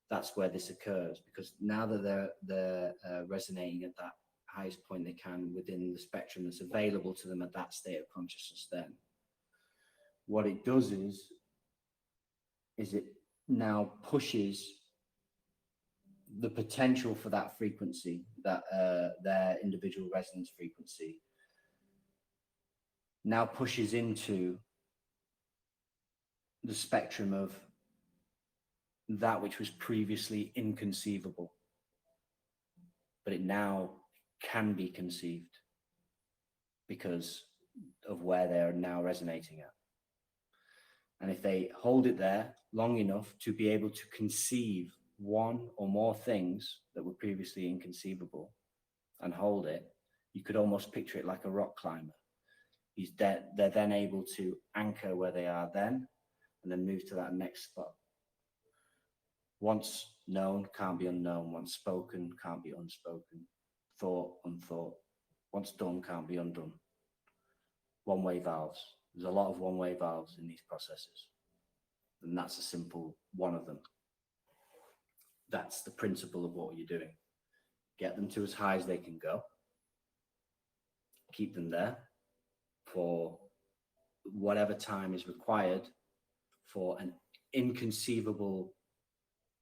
that's where this occurs. Because now that they're resonating at that highest point they can within the spectrum that's available to them at that state of consciousness, then what it does is it now pushes the potential for that frequency, that their individual resonance frequency, now pushes into the spectrum of that which was previously inconceivable, but it now can be conceived because of where they're now resonating at. And if they hold it there long enough to be able to conceive one or more things that were previously inconceivable and hold it, you could almost picture it like a rock climber. They're then able to anchor where they are then, and then move to that next spot. Once known can't be unknown. Once spoken can't be unspoken. Thought, unthought. Once done can't be undone. One-way valves. There's a lot of one-way valves in these processes, and that's a simple one of them. That's the principle of what you're doing. Get them to as high as they can go. Keep them there for whatever time is required for an inconceivable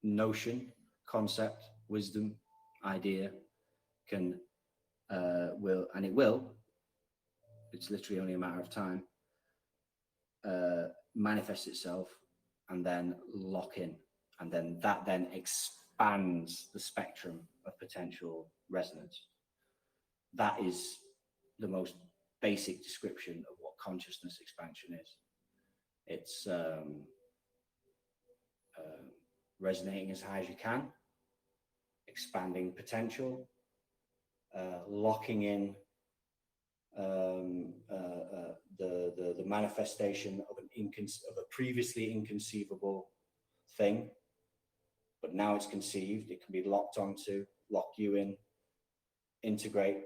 notion, concept, wisdom, idea will, it's literally only a matter of time, manifest itself and then lock in, and then that then expands the spectrum of potential resonance. That is the most basic description of what consciousness expansion is. It's resonating as high as you can, expanding potential, locking in the manifestation of a previously inconceivable thing, But now it's conceived, it can be locked onto, lock you in, integrate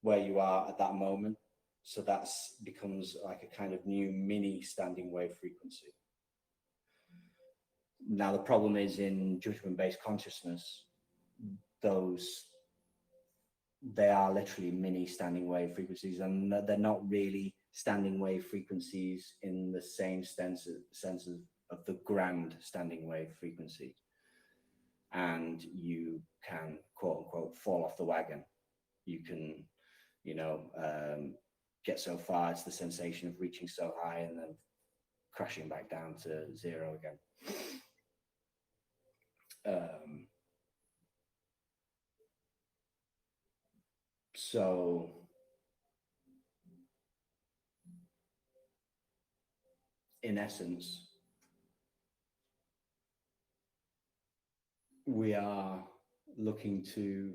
where you are at that moment. So that's becomes like a kind of new mini standing wave frequency. Now the problem is in judgment-based consciousness, they are literally mini standing wave frequencies, and they're not really standing wave frequencies in the same sense of the grand standing wave frequency. And you can, quote unquote, fall off the wagon. You can, get so far, it's the sensation of reaching so high and then crashing back down to zero again. So in essence, we are looking to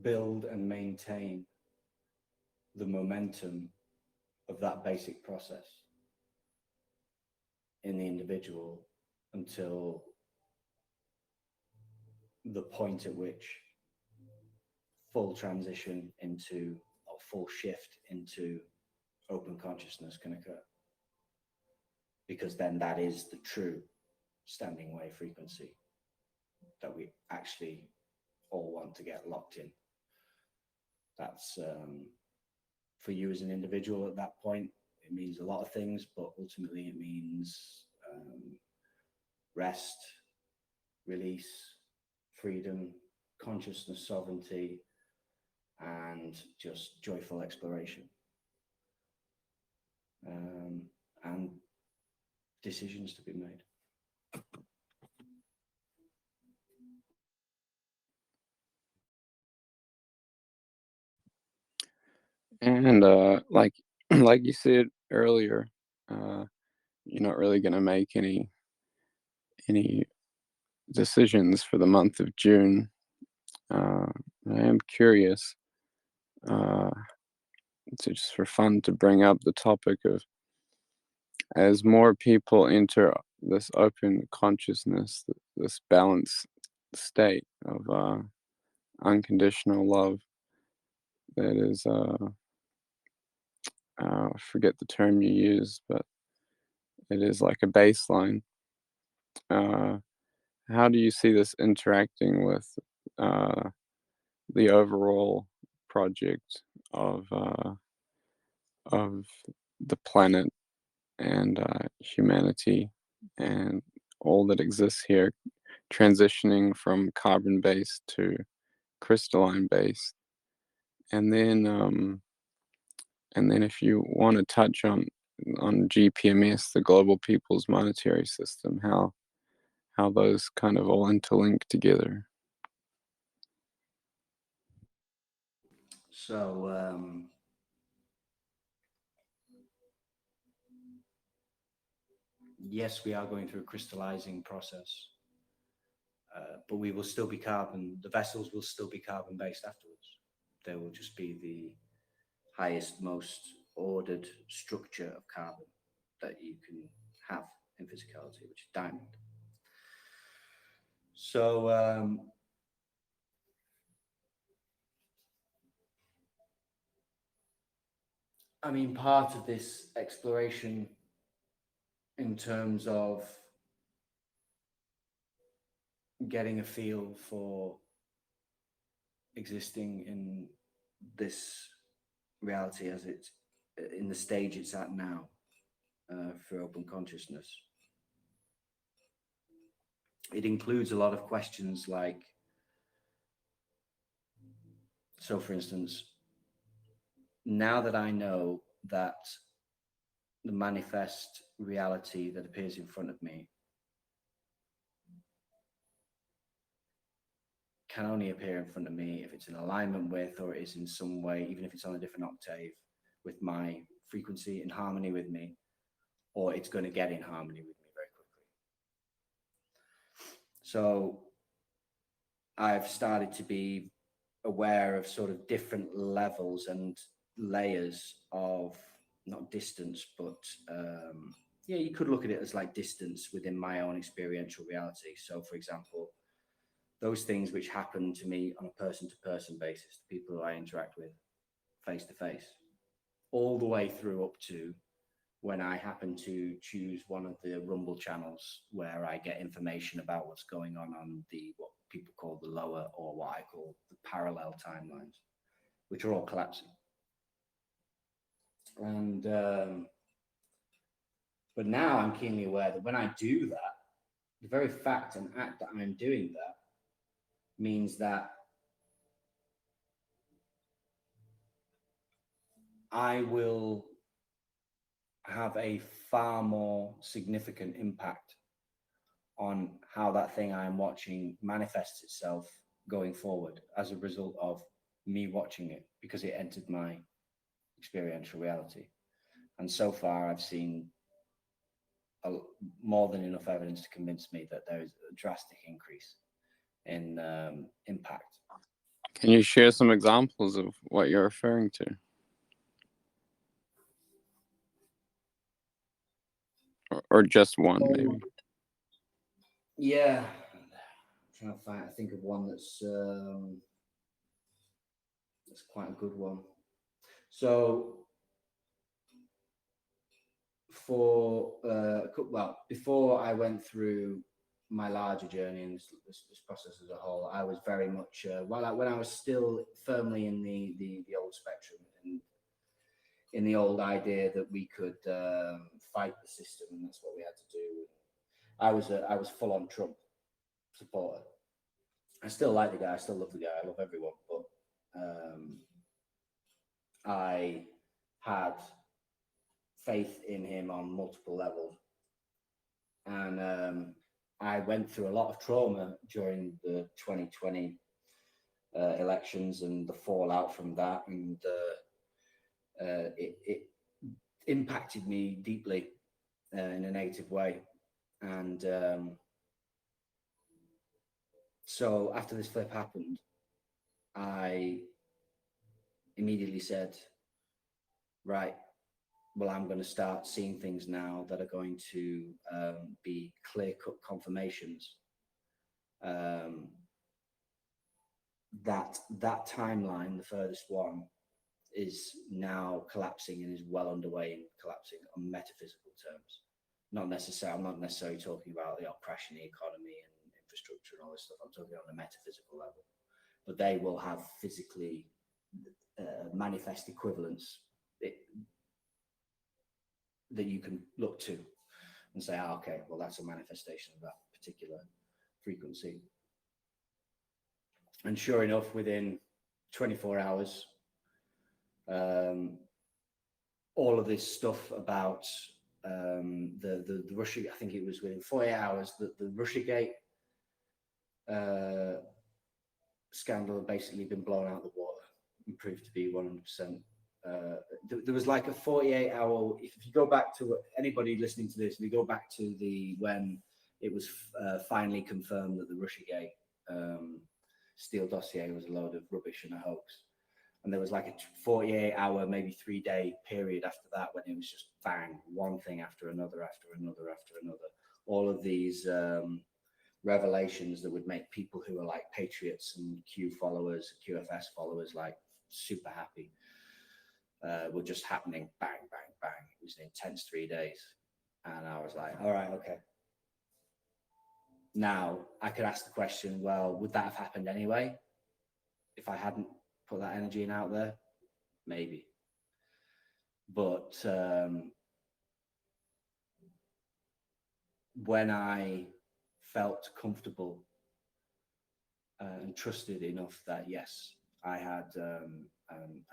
build and maintain the momentum of that basic process in the individual until the point at which full transition into, or full shift into open consciousness can occur. Because then that is the true standing wave frequency that we actually all want to get locked in. That's for you as an individual at that point, it means a lot of things, but ultimately it means rest, release, freedom, consciousness, sovereignty, and just joyful exploration. And decisions to be made. And like like you said earlier, you're not really going to make any decisions for the month of June. I am curious, just for fun, to bring up the topic of, as more people enter this open consciousness, this balanced state of unconditional love, that is, I forget the term you use, but it is like a baseline. How do you see this interacting with the overall project of the planet and humanity and all that exists here, transitioning from carbon-based to crystalline-based? And then if you want to touch on GPMS, the Global People's Monetary System, how those kind of all interlink together. So yes, we are going through a crystallizing process, but we will still be carbon. The vessels will still be carbon based afterwards. They will just be the highest, most ordered structure of carbon that you can have in physicality, which is diamond. So I mean, part of this exploration in terms of getting a feel for existing in this reality as it's in the stage it's at now, for open consciousness. It includes a lot of questions like, so for instance, now that I know that the manifest reality that appears in front of me can only appear in front of me if it's in alignment with, or is in some way, even if it's on a different octave, with my frequency, in harmony with me, or it's going to get in harmony with me very quickly. So I've started to be aware of sort of different levels and layers of not distance, but yeah, you could look at it as like distance within my own experiential reality. So, for example, those things which happen to me on a person-to-person basis, the people who I interact with face-to-face, all the way through up to when I happen to choose one of the Rumble channels where I get information about what's going on the what people call the lower, or what I call the parallel timelines, which are all collapsing. And but now I'm keenly aware that when I do that, the very fact and act that I'm doing that means that I will have a far more significant impact on how that thing I'm watching manifests itself going forward as a result of me watching it, because it entered my experiential reality. And so far, I've seen more than enough evidence to convince me that there is a drastic increase in impact. Can you share some examples of what you're referring to? Or just one, maybe? Yeah, I'm trying to think of one that's quite a good one. So before I went through my larger journey and this process as a whole, I was very much when I was still firmly in the old spectrum and in the old idea that we could fight the system, and that's what we had to do. I was full on Trump supporter. I still like the guy. I still love the guy. I love everyone, but I had faith in him on multiple levels, and I went through a lot of trauma during the 2020 elections and the fallout from that, and it impacted me deeply in a negative way. And so after this flip happened, I immediately said, right, well, I'm going to start seeing things now that are going to be clear-cut confirmations that timeline, the furthest one, is now collapsing and is well underway in collapsing on metaphysical terms. I'm not necessarily talking about the oppression, the economy, and infrastructure and all this stuff. I'm talking on a metaphysical level. But they will have physically manifest equivalents that you can look to and say, okay, well, that's a manifestation of that particular frequency. And sure enough, within 24 hours, all of this stuff about the Russia, I think it was within 48 hours that the Russiagate scandal had basically been blown out of the water and proved to be 100%. There was like a 48-hour. If you go back to anybody listening to this, we go back to when it was finally confirmed that the Russiagate Steele dossier was a load of rubbish and a hoax. And there was like a 48-hour, maybe 3-day period after that when it was just bang, one thing after another, after another, after another. All of these revelations that would make people who are like patriots and Q followers, QFS followers, like super happy, were just happening, bang, bang, bang. It was an intense 3 days. And I was like, all right, okay. Now I could ask the question, well, would that have happened anyway if I hadn't put that energy in out there? Maybe. But when I felt comfortable and trusted enough that, yes, I had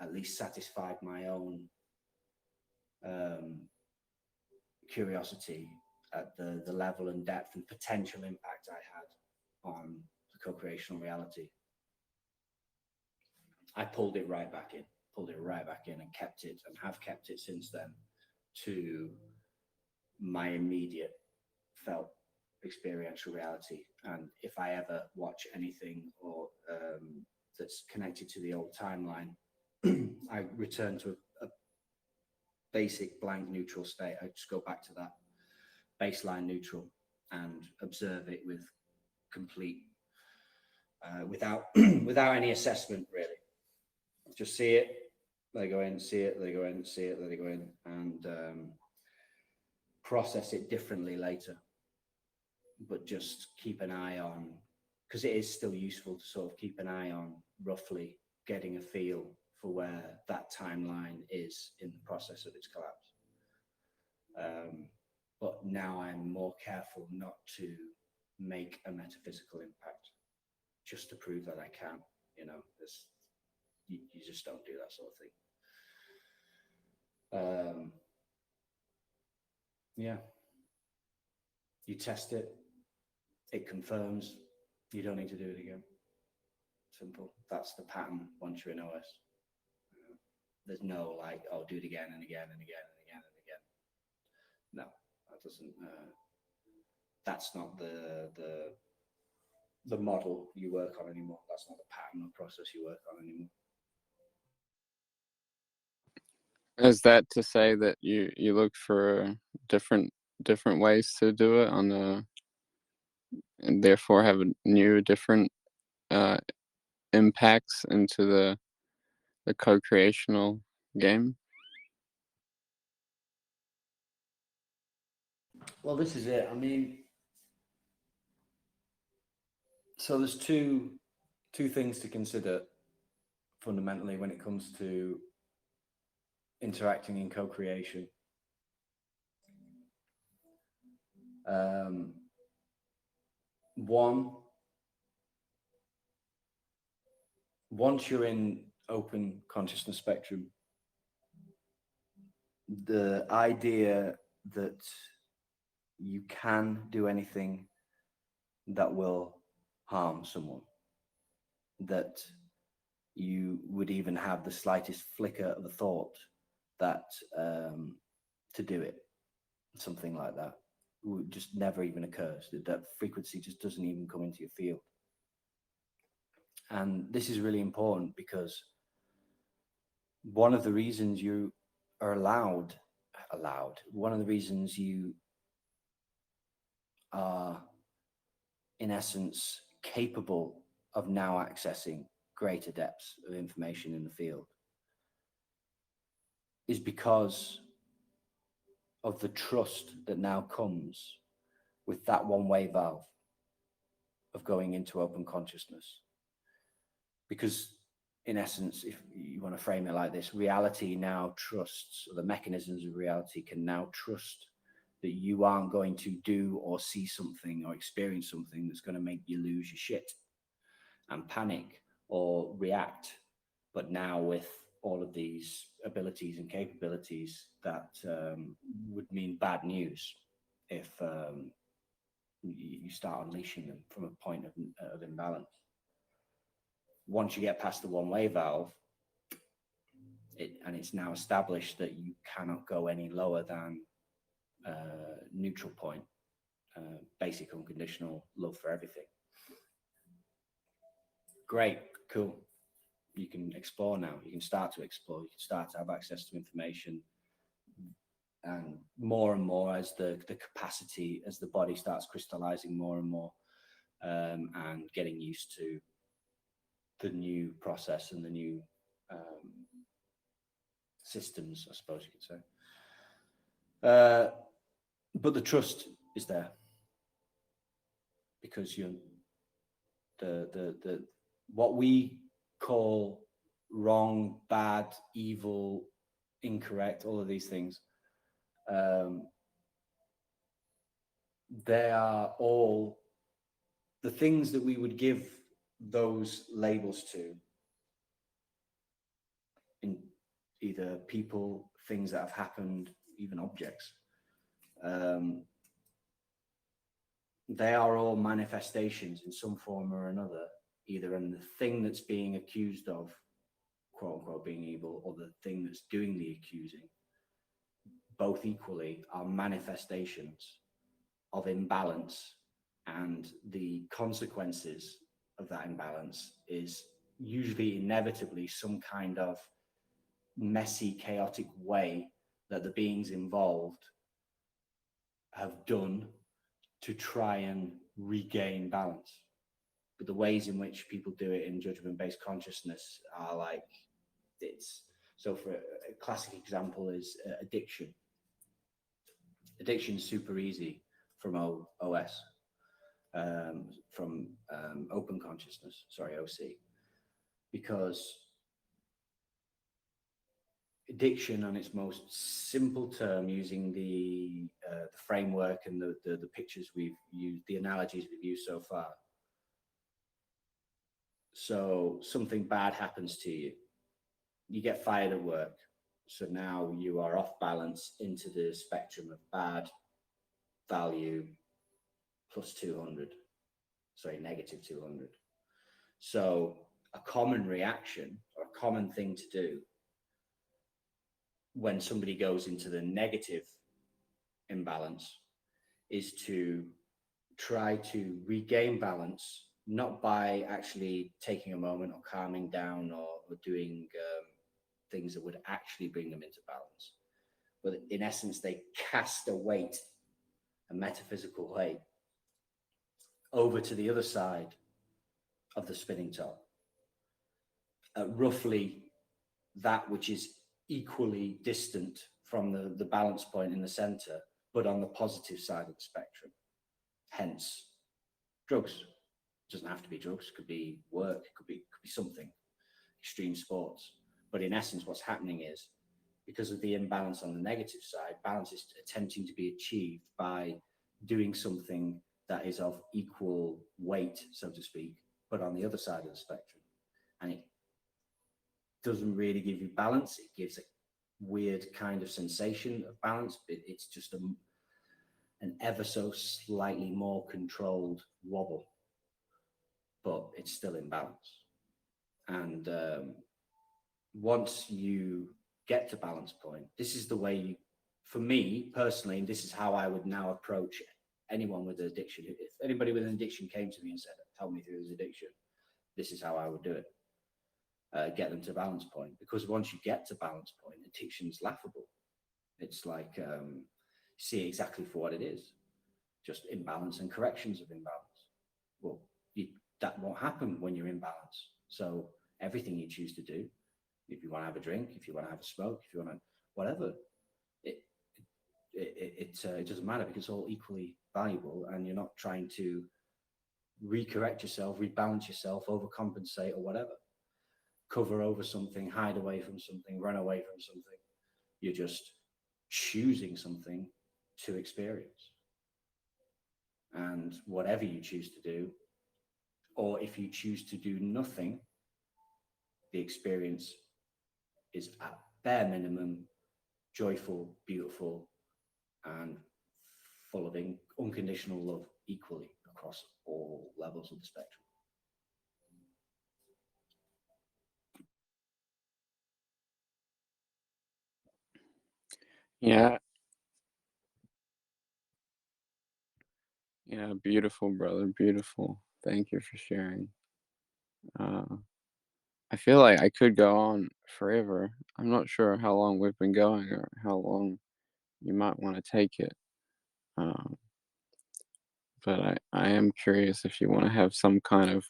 at least satisfied my own curiosity at the level and depth and potential impact I had on the co-creational reality, I pulled it right back in and kept it, and have kept it since then, to my immediate felt experiential reality. And if I ever watch anything or that's connected to the old timeline, I return to a basic blank neutral state. I just go back to that baseline neutral and observe it with complete, without without any assessment really. Just see it, let it go in, see it, let it go in, see it, let it go in, and process it differently later. But just keep an eye on, because it is still useful to sort of keep an eye on roughly getting a feel for where that timeline is in the process of its collapse. But now I'm more careful not to make a metaphysical impact just to prove that I can. You know, you just don't do that sort of thing. Yeah. You test it, it confirms, you don't need to do it again. Simple. That's the pattern once you're in OS. There's no like, oh, do it again and again and again and again and again. No, that doesn't. That's not the model you work on anymore. That's not the pattern or process you work on anymore. Is that to say that you look for different ways to do it and therefore have new different impacts into the co-creational game? Well, this is it. I mean, so there's two things to consider fundamentally when it comes to interacting in co-creation. One, once you're in open consciousness spectrum, the idea that you can do anything that will harm someone, that you would even have the slightest flicker of a thought that to do it, something like that, would just never even occurs. That frequency just doesn't even come into your field. And this is really important because one of the reasons you are allowed, one of the reasons you are, in essence, capable of now accessing greater depths of information in the field is because of the trust that now comes with that one-way valve of going into open consciousness. Because in essence, if you want to frame it like this, reality now trusts, or the mechanisms of reality can now trust that you aren't going to do or see something or experience something that's going to make you lose your shit and panic or react. But now with all of these abilities and capabilities, that would mean bad news if you start unleashing them from a point of imbalance. Once you get past the one-way valve, and it's now established that you cannot go any lower than neutral point, basic unconditional love for everything. Great, cool. You can explore now. You can start to explore. You can start to have access to information, and more as the capacity, as the body starts crystallizing more and more, and getting used to the new process and the new systems, I suppose you could say. But the trust is there because you're the what we call wrong, bad, evil, incorrect, all of these things, they are all the things that we would give those labels to in either people, things that have happened, even objects. They are all manifestations in some form or another, either in the thing that's being accused of, quote unquote, being evil, or the thing that's doing the accusing. Both equally are manifestations of imbalance, and the consequences of that imbalance is usually inevitably some kind of messy, chaotic way that the beings involved have done to try and regain balance. But the ways in which people do it in judgment-based consciousness are like, it's so. For a classic example is addiction. Addiction is super easy from OS, from open consciousness, OC, because addiction, on its most simple term, using the framework and the pictures we've used, the analogies we've used so far. So something bad happens to you. You get fired at work. So now you are off balance into the spectrum of bad, value, plus 200. Sorry, negative 200. So a common reaction or a common thing to do when somebody goes into the negative imbalance is to try to regain balance, not by actually taking a moment or calming down or doing things that would actually bring them into balance. But in essence, they cast a weight, a metaphysical weight, over to the other side of the spinning top, at roughly that which is equally distant from the balance point in the center, but on the positive side of the spectrum. Hence, drugs. It doesn't have to be drugs. It could be work. It could be something. Extreme sports. But in essence, what's happening is, because of the imbalance on the negative side, balance is attempting to be achieved by doing something that is of equal weight, so to speak, but on the other side of the spectrum. And it doesn't really give you balance. It gives a weird kind of sensation of balance. It's just an ever so slightly more controlled wobble, but it's still in balance. And once you get to balance point, this is the way you, for me personally, and this is how I would now approach anyone with an addiction. If anybody with an addiction came to me and said, help me through this addiction, this is how I would do it. Get them to balance point, because once you get to balance point, addiction's laughable. It's like, see it exactly for what it is, just imbalance and corrections of imbalance. Well, that won't happen when you're in balance. So everything you choose to do, if you want to have a drink, if you want to have a smoke, if you want to whatever, it doesn't matter, because it's all equally valuable, and you're not trying to recorrect yourself, rebalance yourself, overcompensate or whatever, cover over something, hide away from something, run away from something. You're just choosing something to experience. And whatever you choose to do, or if you choose to do nothing, the experience is at bare minimum joyful, beautiful, and full of unconditional love equally across all levels of the spectrum. Yeah. Yeah, beautiful, brother. Beautiful. Thank you for sharing. I feel like I could go on forever. I'm not sure how long we've been going or how long you might want to take it. But I am curious if you want to have some kind of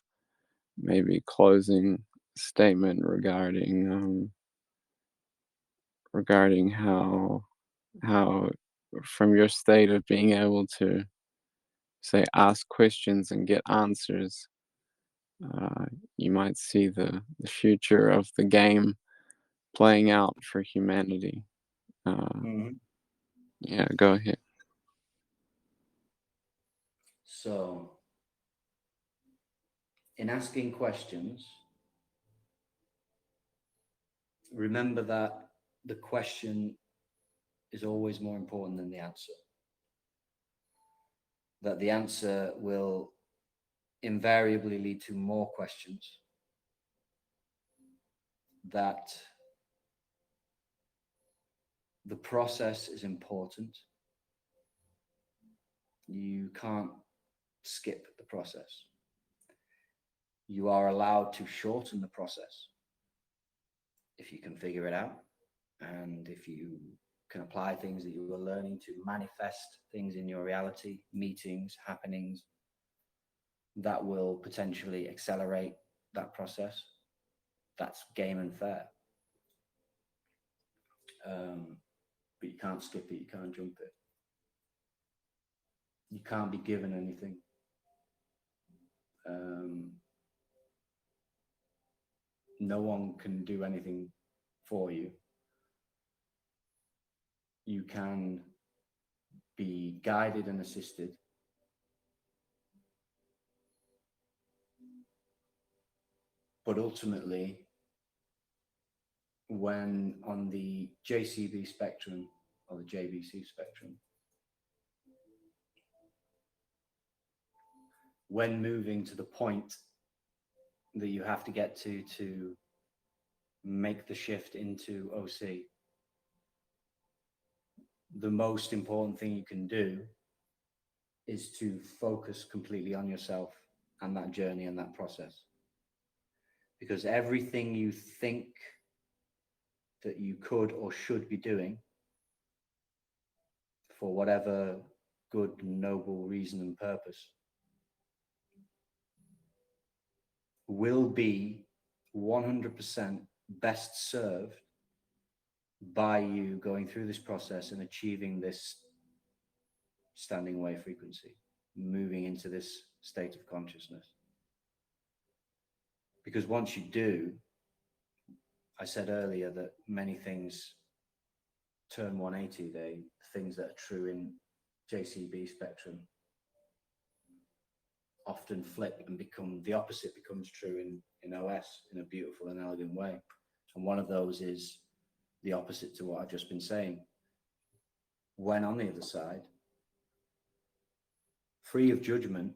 maybe closing statement regarding how from your state of being able to say ask questions and get answers, you might see the future of the game playing out for humanity. Yeah, go ahead. So, in asking questions, remember that the question is always more important than the answer. That the answer will invariably lead to more questions. That the process is important. You can't skip the process. You are allowed to shorten the process if you can figure it out, and if you can apply things that you are learning to manifest things in your reality, meetings, happenings that will potentially accelerate that process. That's game and fair. But you can't skip it, you can't jump it. You can't be given anything. No one can do anything for you. You can be guided and assisted. But ultimately, when on the JCB spectrum or the JBC spectrum, when moving to the point that you have to get to make the shift into OC, the most important thing you can do is to focus completely on yourself and that journey and that process. Because everything you think that you could or should be doing for whatever good, noble reason and purpose will be 100% best served by you going through this process and achieving this standing wave frequency, moving into this state of consciousness. Because once you do, I said earlier that many things turn 180, they things that are true in JCB spectrum often flip and become the opposite, becomes true in OS in a beautiful and elegant way. And one of those is the opposite to what I've just been saying. When on the other side, free of judgment,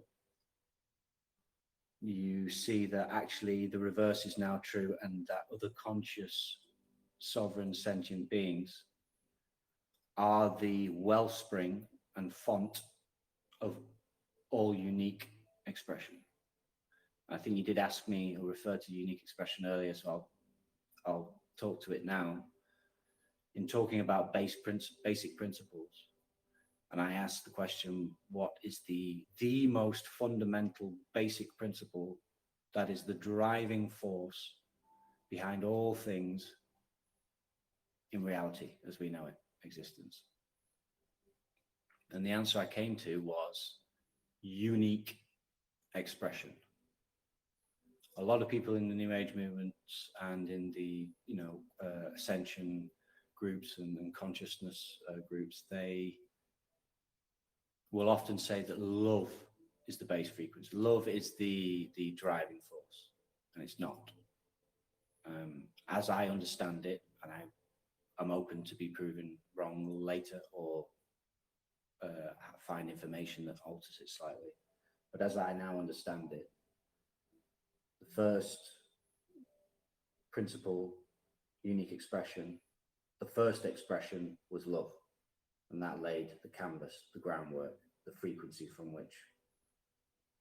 you see that actually the reverse is now true, and that other conscious, sovereign, sentient beings are the wellspring and font of all unique expression. I think you did ask me or refer to unique expression earlier, so I'll talk to it now. In talking about basic principles, and I asked the question, what is the most fundamental basic principle that is the driving force behind all things in reality as we know it, existence? And the answer I came to was unique expression. A lot of people in the New Age movements and in the ascension groups and consciousness groups, they will often say that love is the base frequency. Love is the driving force, and it's not. As I understand it, and I'm open to be proven wrong later or find information that alters it slightly. But as I now understand it, the first principle, unique expression, the first expression was love. And that laid the canvas, the groundwork, the frequency from which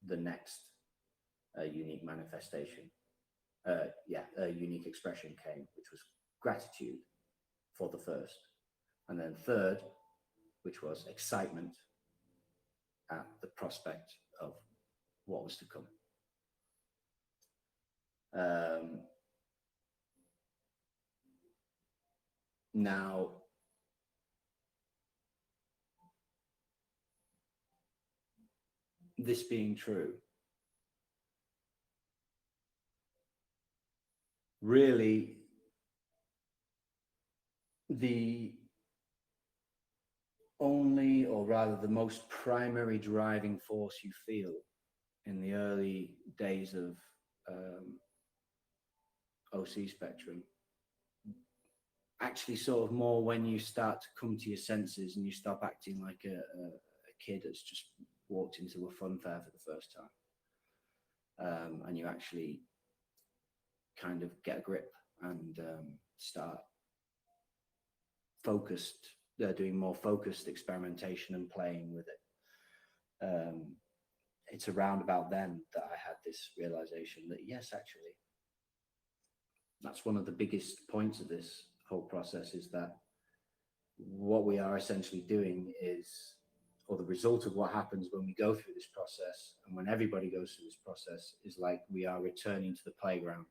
the next unique manifestation, unique expression came, which was gratitude for the first. And then third, which was excitement at the prospect of what was to come. Now, this being true, really the only, or rather the most primary driving force you feel in the early days of OC spectrum, actually sort of more when you start to come to your senses and you stop acting like a kid that's just walked into a fun fair for the first time, and you actually kind of get a grip and start doing more focused experimentation and playing with it. It's around about then that I had this realization that yes, actually, that's one of the biggest points of this whole process, is that what we are essentially doing is, or the result of what happens when we go through this process, and when everybody goes through this process, is like we are returning to the playground.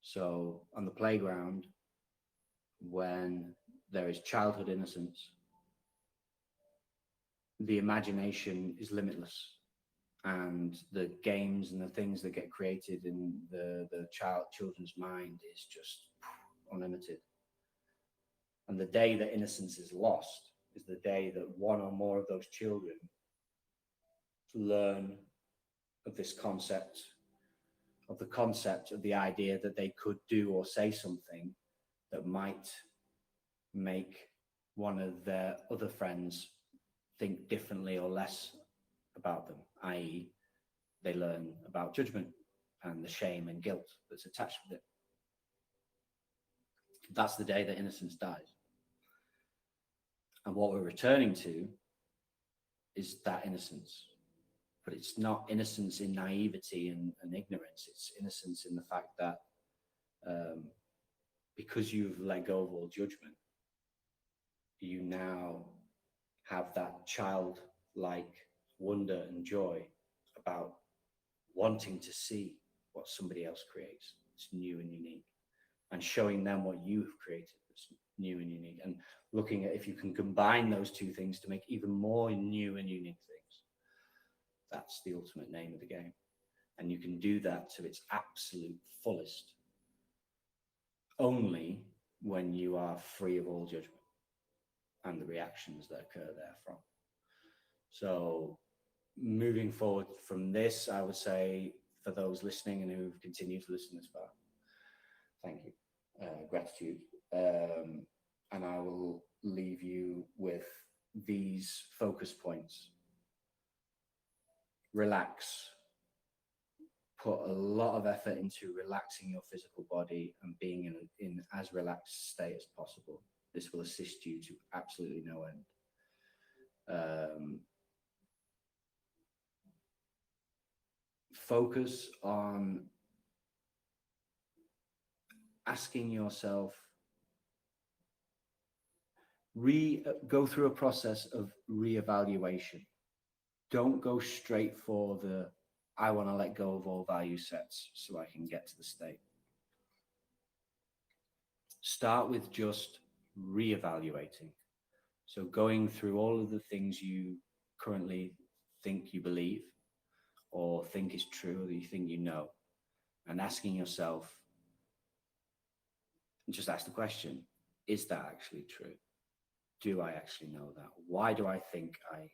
So on the playground, when there is childhood innocence, the imagination is limitless, and the games and the things that get created in the children's mind is just unlimited. And the day that innocence is lost is the day that one or more of those children learn of this concept, of the concept of the idea that they could do or say something that might make one of their other friends think differently or less about them, i.e., they learn about judgment and the shame and guilt that's attached with it. That's the day that innocence dies. And what we're returning to is that innocence. But it's not innocence in naivety and ignorance. It's innocence in the fact that because you've let go of all judgment, you now have that childlike wonder and joy about wanting to see what somebody else creates. It's new and unique, and showing them what you've created that's new and unique, and looking at if you can combine those two things to make even more new and unique things. That's the ultimate name of the game. And you can do that to its absolute fullest only when you are free of all judgment and the reactions that occur therefrom. So moving forward from this, I would say for those listening and who've continued to listen this far, thank you, gratitude. And I will leave you with these focus points. Relax. Put a lot of effort into relaxing your physical body and being in as relaxed state as possible. This will assist you to absolutely no end. Focus on asking yourself, go through a process of reevaluation. Don't go straight for the I want to let go of all value sets so I can get to the state. Start with just reevaluating. So going through all of the things you currently think you believe or think is true or that you think you know, and asking yourself, just ask the question, is that actually true? Do I actually know that? Why do I think I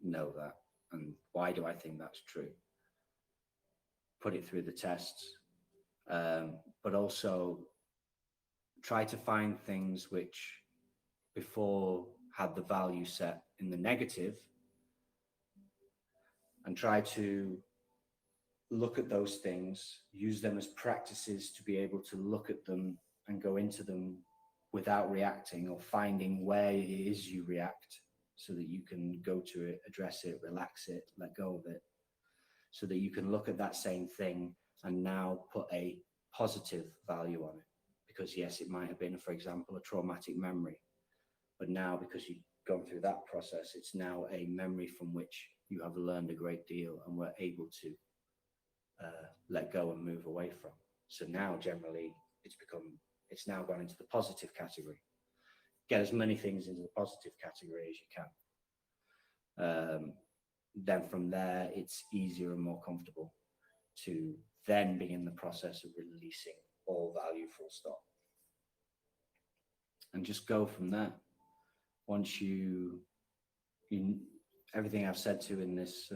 know that? And why do I think that's true? Put it through the tests, but also try to find things which before had the value set in the negative, and try to look at those things, use them as practices to be able to look at them and go into them without reacting, or finding where it is you react so that you can go to it, address it, relax it, let go of it, so that you can look at that same thing and now put a positive value on it. Because yes, it might have been, for example, a traumatic memory, but now because you've gone through that process, it's now a memory from which you have learned a great deal and were able to let go and move away from. So now generally it's now gone into the positive category. Get as many things into the positive category as you can. Then from there, it's easier and more comfortable to then begin the process of releasing all value, full stop. And just go from there. Once you everything I've said to in this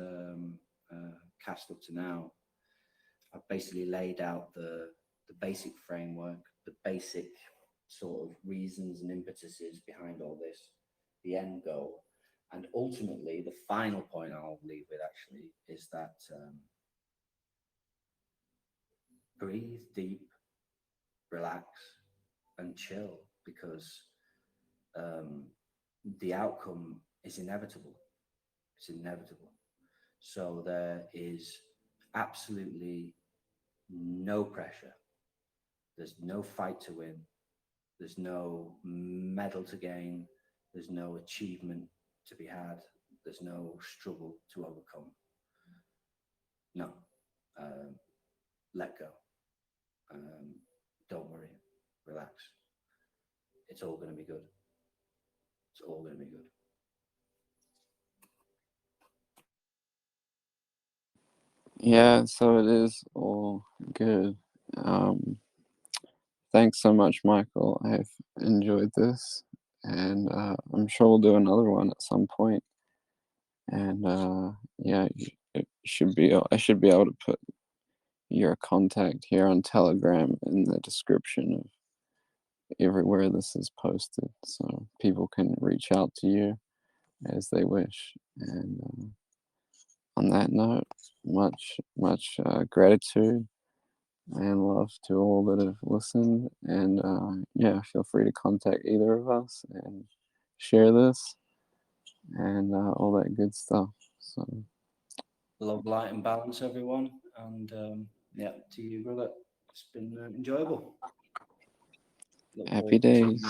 cast up to now, I've basically laid out the basic framework, the basic sort of reasons and impetuses behind all this, the end goal. And ultimately, the final point I'll leave with actually is that breathe deep, relax, and chill, because the outcome is inevitable. It's inevitable. So there is absolutely no pressure. There's no fight to win. There's no medal to gain. There's no achievement to be had. There's no struggle to overcome. No. Let go. Don't worry. Relax. It's all going to be good. It's all going to be good. Yeah, so it is all good. Thanks so much, Michael. I've enjoyed this, and I'm sure we'll do another one at some point. And yeah, it should be. I should be able to put your contact here on Telegram in the description of everywhere this is posted, so people can reach out to you as they wish. And on that note, much gratitude and love to all that have listened. And yeah, feel free to contact either of us and share this and all that good stuff. So Love, light, and balance, everyone. And yeah, to you, brother. It's been enjoyable. happy days.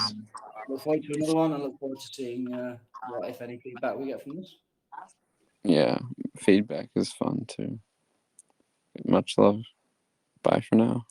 Look forward to another one. I look forward to seeing what, if any, feedback we get from this. Yeah, feedback is fun too. Much love. Bye for now.